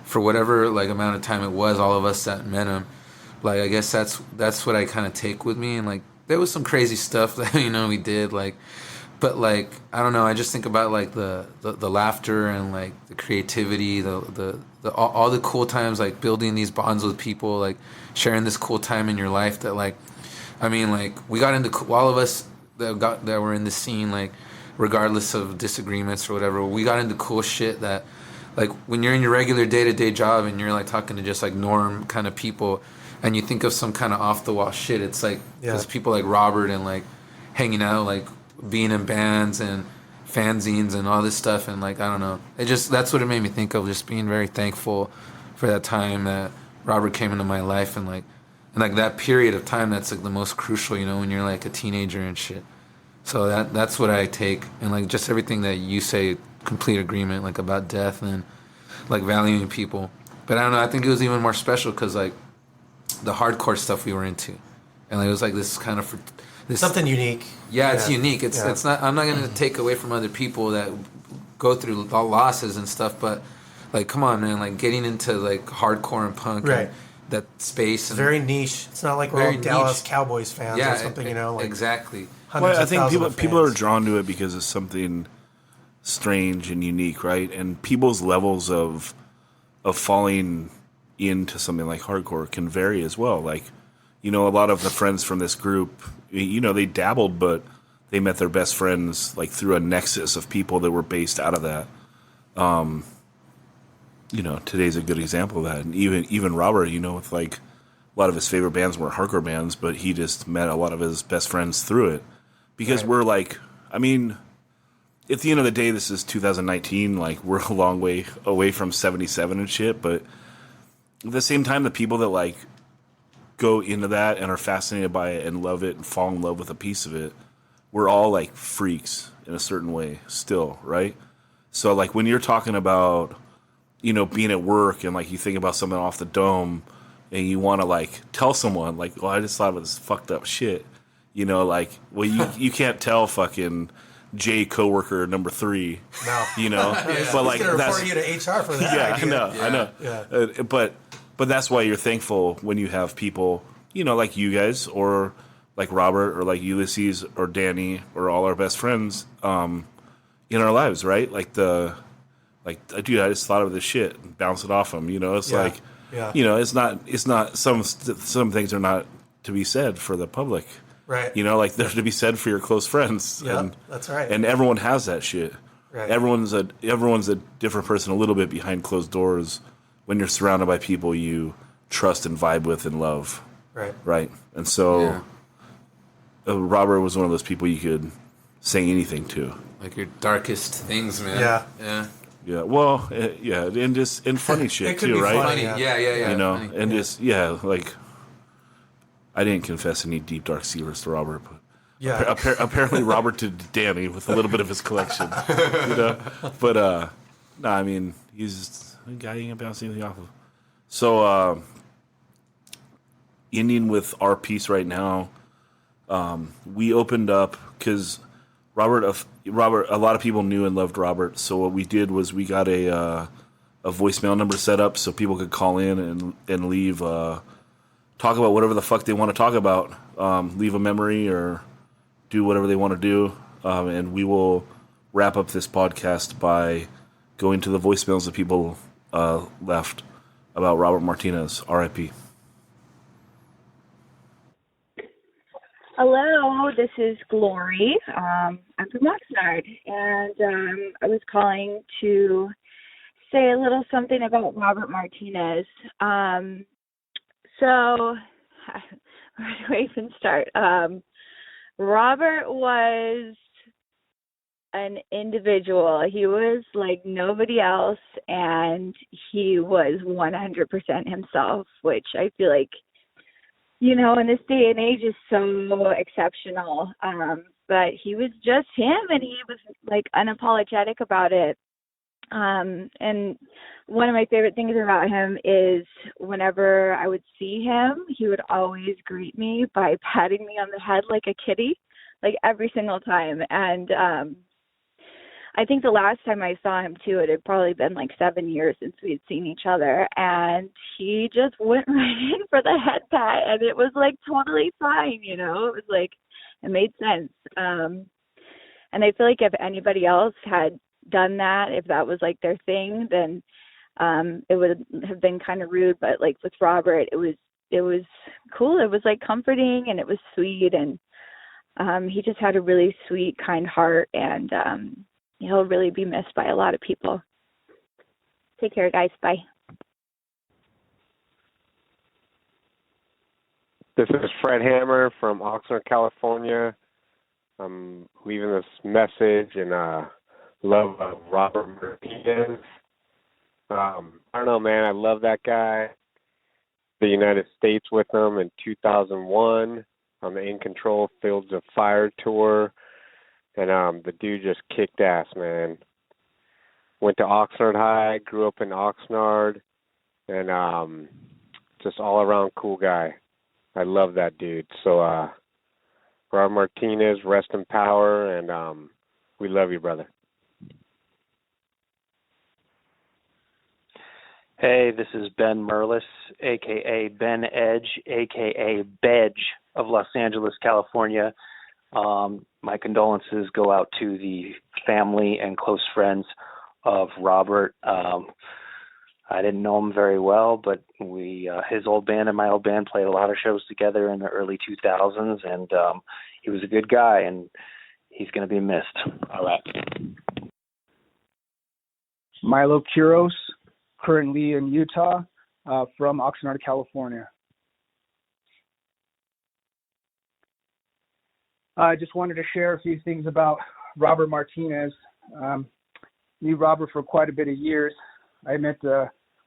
Speaker 3: for whatever like amount of time it was, all of us that met him, like I guess that's what I kind of take with me. And like there was some crazy stuff that, you know, we did, like, but like I don't know, I just think about like the laughter and like the creativity, the all the cool times, like building these bonds with people, like sharing this cool time in your life that like, I mean, like we got into, all of us that were in the scene, like regardless of disagreements or whatever, we got into cool shit that like when you're in your regular day-to-day job and you're like talking to just like norm kind of people and you think of some kind of off the wall shit, it's like there's people like Robert and like hanging out, like being in bands and fanzines and all this stuff, and like I don't know, it just, that's what it made me think of, just being very thankful for that time that Robert came into my life, and like that period of time that's like the most crucial, you know, when you're like a teenager and shit. So that's what I take, and like just everything that you say, complete agreement, like about death and like valuing people. But I don't know, I think it was even more special because like the hardcore stuff we were into, and like, it was like this kind of this
Speaker 2: Something unique.
Speaker 3: Yeah, it's unique. It's not. I'm not going to take away from other people that go through losses and stuff, but like, come on, man, like getting into like hardcore and punk,
Speaker 2: right?
Speaker 3: And that space,
Speaker 2: It's very niche. It's not like we're all Dallas Cowboys fans or something, you know. Like
Speaker 3: exactly.
Speaker 2: hundreds
Speaker 1: Well, I
Speaker 2: of
Speaker 1: think
Speaker 2: thousands of
Speaker 1: people are
Speaker 2: fans.
Speaker 1: drawn to it because it's something strange and unique, right? And people's levels of falling into something like hardcore can vary as well. Like, a lot of the friends from this group, they dabbled, but they met their best friends like through a nexus of people that were based out of that. Today's a good example of that. And even Robert, with like a lot of his favorite bands were hardcore bands, but he just met a lot of his best friends through it. Because we're like, I mean, at the end of the day, this is 2019. Like, we're a long way away from 77 and shit. But at the same time, the people that like go into that and are fascinated by it and love it and fall in love with a piece of it, we're all like freaks in a certain way still, right? So like when you're talking about, being at work and like you think about something off the dome and you want to like tell someone like, well, I just thought of this fucked up shit, like, well, you can't tell fucking J coworker number 3,
Speaker 2: No.
Speaker 1: but like
Speaker 2: He's gonna
Speaker 1: that's
Speaker 2: report you to HR for that.
Speaker 1: yeah,
Speaker 2: idea.
Speaker 1: I know.
Speaker 2: Yeah.
Speaker 1: But that's why you're thankful when you have people, like you guys or like Robert or like Ulysses or Danny or all our best friends in our lives, right? Dude, I just thought of this shit and bounce it off them. It's like, it's not some things are not to be said for the public.
Speaker 2: Right.
Speaker 1: Like they're to be said for your close friends.
Speaker 2: Yeah,
Speaker 1: and,
Speaker 2: that's right.
Speaker 1: And everyone has that shit.
Speaker 2: Right.
Speaker 1: Everyone's a different person a little bit behind closed doors when you're surrounded by people you trust and vibe with and love.
Speaker 2: Right.
Speaker 1: Right. And so Robert was one of those people you could say anything to.
Speaker 3: Like your darkest things, man.
Speaker 2: Yeah.
Speaker 1: Yeah. Well, and funny shit
Speaker 2: it could
Speaker 1: too,
Speaker 2: be
Speaker 1: right?
Speaker 2: funny,
Speaker 3: Funny. Yeah. Funny.
Speaker 1: And just like I didn't confess any deep dark secrets to Robert, but
Speaker 2: Yeah.
Speaker 1: apparently Robert did Danny with a little bit of his collection, But no, I mean he's a guy you can bounce anything off of. So ending with our piece right now, we opened up because Robert, a lot of people knew and loved Robert. So what we did was we got a voicemail number set up so people could call in and leave. Talk about whatever the fuck they want to talk about, leave a memory or do whatever they want to do. And we will wrap up this podcast by going to the voicemails that people left about Robert Martinez, R.I.P.
Speaker 6: Hello, this is Glory. I'm from Oxnard, and I was calling to say a little something about Robert Martinez. So, where do I even start? Robert was an individual. He was like nobody else, and he was 100% himself, which I feel like, in this day and age is so exceptional. But he was just him, and he was like unapologetic about it. And one of my favorite things about him is whenever I would see him, he would always greet me by patting me on the head like a kitty, like every single time. And I think the last time I saw him too, it had probably been like 7 years since we had seen each other, and he just went right in for the head pat, and it was like totally fine, it was like, it made sense. And I feel like if anybody else had done that, if that was like their thing, then it would have been kind of rude. But like with Robert, it was cool. It was like comforting, and it was sweet, and he just had a really sweet, kind heart, and he'll really be missed by a lot of people. Take care, guys. Bye.
Speaker 7: This is Fred Hammer from Oxnard, California. I'm leaving this message and love of Robert Martinez. I don't know, man. I love that guy. The United States with him in 2001 on the In Control Fields of Fire tour. And the dude just kicked ass, man. Went to Oxnard High, grew up in Oxnard, and just all-around cool guy. I love that dude. So, Robert Martinez, rest in power, and we love you, brother.
Speaker 8: Hey, this is Ben Merlis, a.k.a. Ben Edge, a.k.a. Bedge of Los Angeles, California. My condolences go out to the family and close friends of Robert. I didn't know him very well, but his old band and my old band played a lot of shows together in the early 2000s, and he was a good guy, and he's going to be missed. All right.
Speaker 9: Milo Kuros, currently in Utah, from Oxnard, California. I just wanted to share a few things about Robert Martinez. Knew Robert for quite a bit of years. I met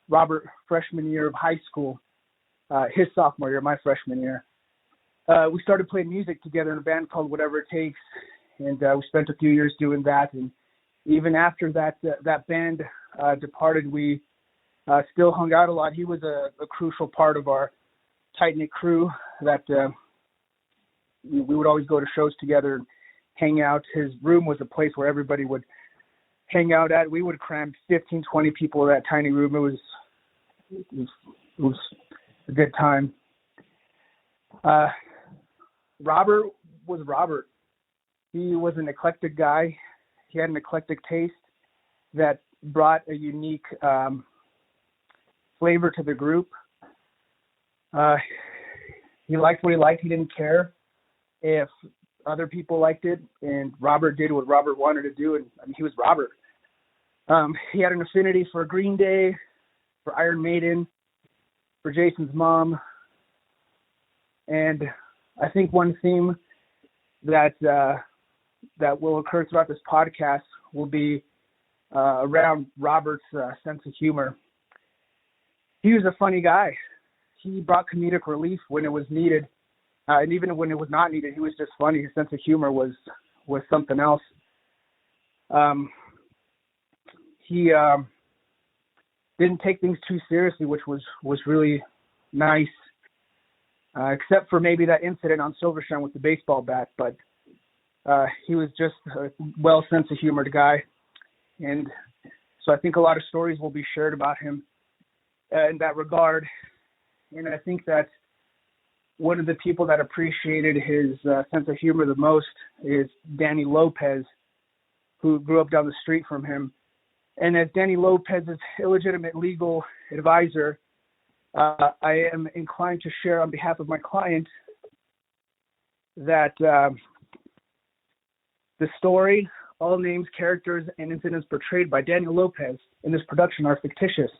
Speaker 9: Robert freshman year of high school, his sophomore year, my freshman year. We started playing music together in a band called Whatever It Takes, and we spent a few years doing that. And even after that band departed, we still hung out a lot. He was a crucial part of our tight-knit crew that we would always go to shows together and hang out. His room was a place where everybody would hang out at. We would cram 15, 20 people in that tiny room. It was a good time. Robert was Robert. He was an eclectic guy. He had an eclectic taste that brought a unique flavor to the group. He liked what he liked. He didn't care if other people liked it, and Robert did what Robert wanted to do, and I mean, he was Robert. He had an affinity for Green Day, for Iron Maiden, for Jason's mom, and I think one theme that will occur throughout this podcast will be around Robert's sense of humor. He was a funny guy. He brought comedic relief when it was needed. And even when it was not needed, he was just funny. His sense of humor was something else. He didn't take things too seriously, which was really nice, except for maybe that incident on Silvershine with the baseball bat. But he was just a well sense of humored guy. And so I think a lot of stories will be shared about him in that regard. And I think that one of the people that appreciated his sense of humor the most is Danny Lopez, who grew up down the street from him. And as Danny Lopez's illegitimate legal advisor, I am inclined to share on behalf of my client that the story, all names, characters, and incidents portrayed by Daniel Lopez in this production are fictitious.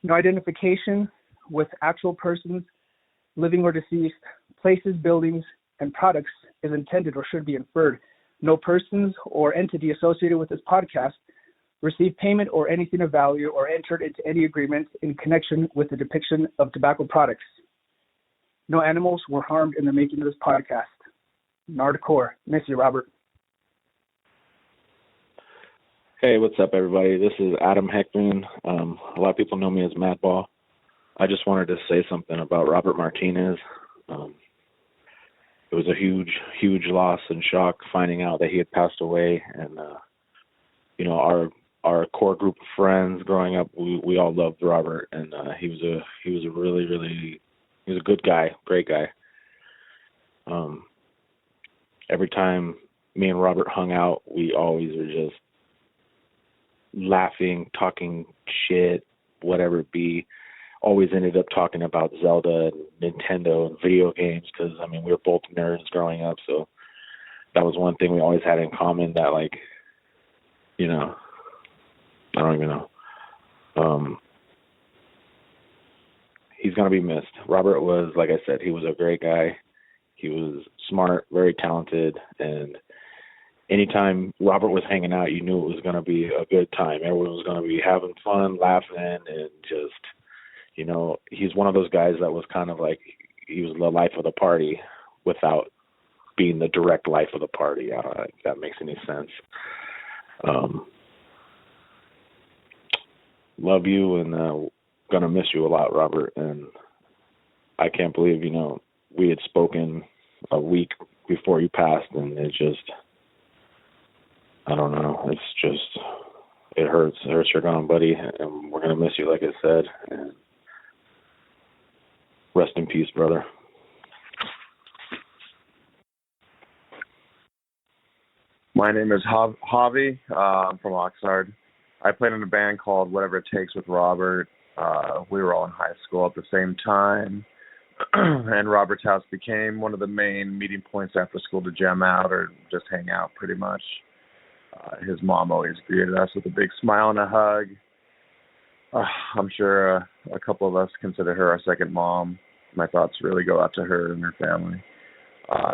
Speaker 9: No identification with actual persons, living or deceased, places, buildings, and products is intended or should be inferred. No persons or entity associated with this podcast received payment or anything of value or entered into any agreement in connection with the depiction of tobacco products. No animals were harmed in the making of this podcast. Nardcore. Miss you, Robert.
Speaker 10: Hey, what's up, everybody? This is Adam Heckman. A lot of people know me as Madball. I just wanted to say something about Robert Martinez. It was a huge, huge loss and shock finding out that he had passed away. And, our core group of friends growing up, we all loved Robert. And he was a really, really, he was a good guy, great guy. Every time me and Robert hung out, we always were just laughing, talking shit, whatever it be. Always ended up talking about Zelda and Nintendo and video games because, we were both nerds growing up. So that was one thing we always had in common that, I don't even know. He's going to be missed. Robert was, like I said, he was a great guy. He was smart, very talented, and anytime Robert was hanging out, you knew it was going to be a good time. Everyone was going to be having fun, laughing, and just, he's one of those guys that was kind of like, he was the life of the party without being the direct life of the party. I don't know if that makes any sense. Love you, and going to miss you a lot, Robert. And I can't believe, we had spoken a week before you passed, and it just, I don't know. It's just, it hurts. It hurts you're gone, buddy. And we're going to miss you, like I said. And rest in peace, brother.
Speaker 11: My name is Javi. I'm from Oxnard. I played in a band called Whatever It Takes with Robert. We were all in high school at the same time. And Robert's house became one of the main meeting points after school to jam out or just hang out pretty much. His mom always greeted us with a big smile and a hug. I'm sure a couple of us consider her our second mom. My thoughts really go out to her and her family.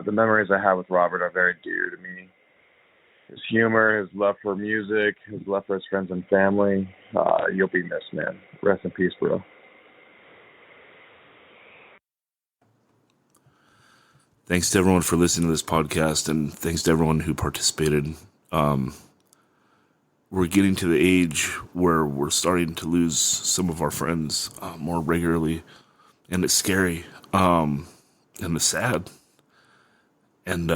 Speaker 11: The memories I have with Robert are very dear to me. His humor, his love for music, his love for his friends and family. You'll be missed, man. Rest in peace, bro.
Speaker 1: Thanks to everyone for listening to this podcast, and thanks to everyone who participated. We're getting to the age where we're starting to lose some of our friends more regularly, and it's scary, and it's sad. And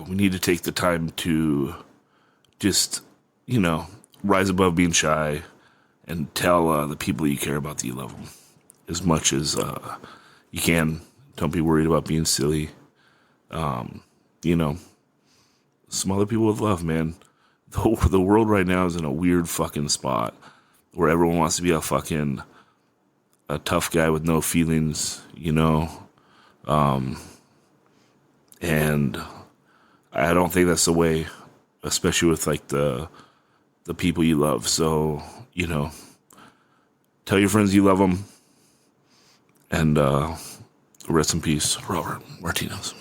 Speaker 1: we need to take the time to just, rise above being shy and tell the people you care about that you love them as much as you can. Don't be worried about being silly. Smother people with love, man. The world right now is in a weird fucking spot where everyone wants to be a tough guy with no feelings, and I don't think that's the way, especially with like the people you love. So, tell your friends you love them, and rest in peace, Robert Martinez.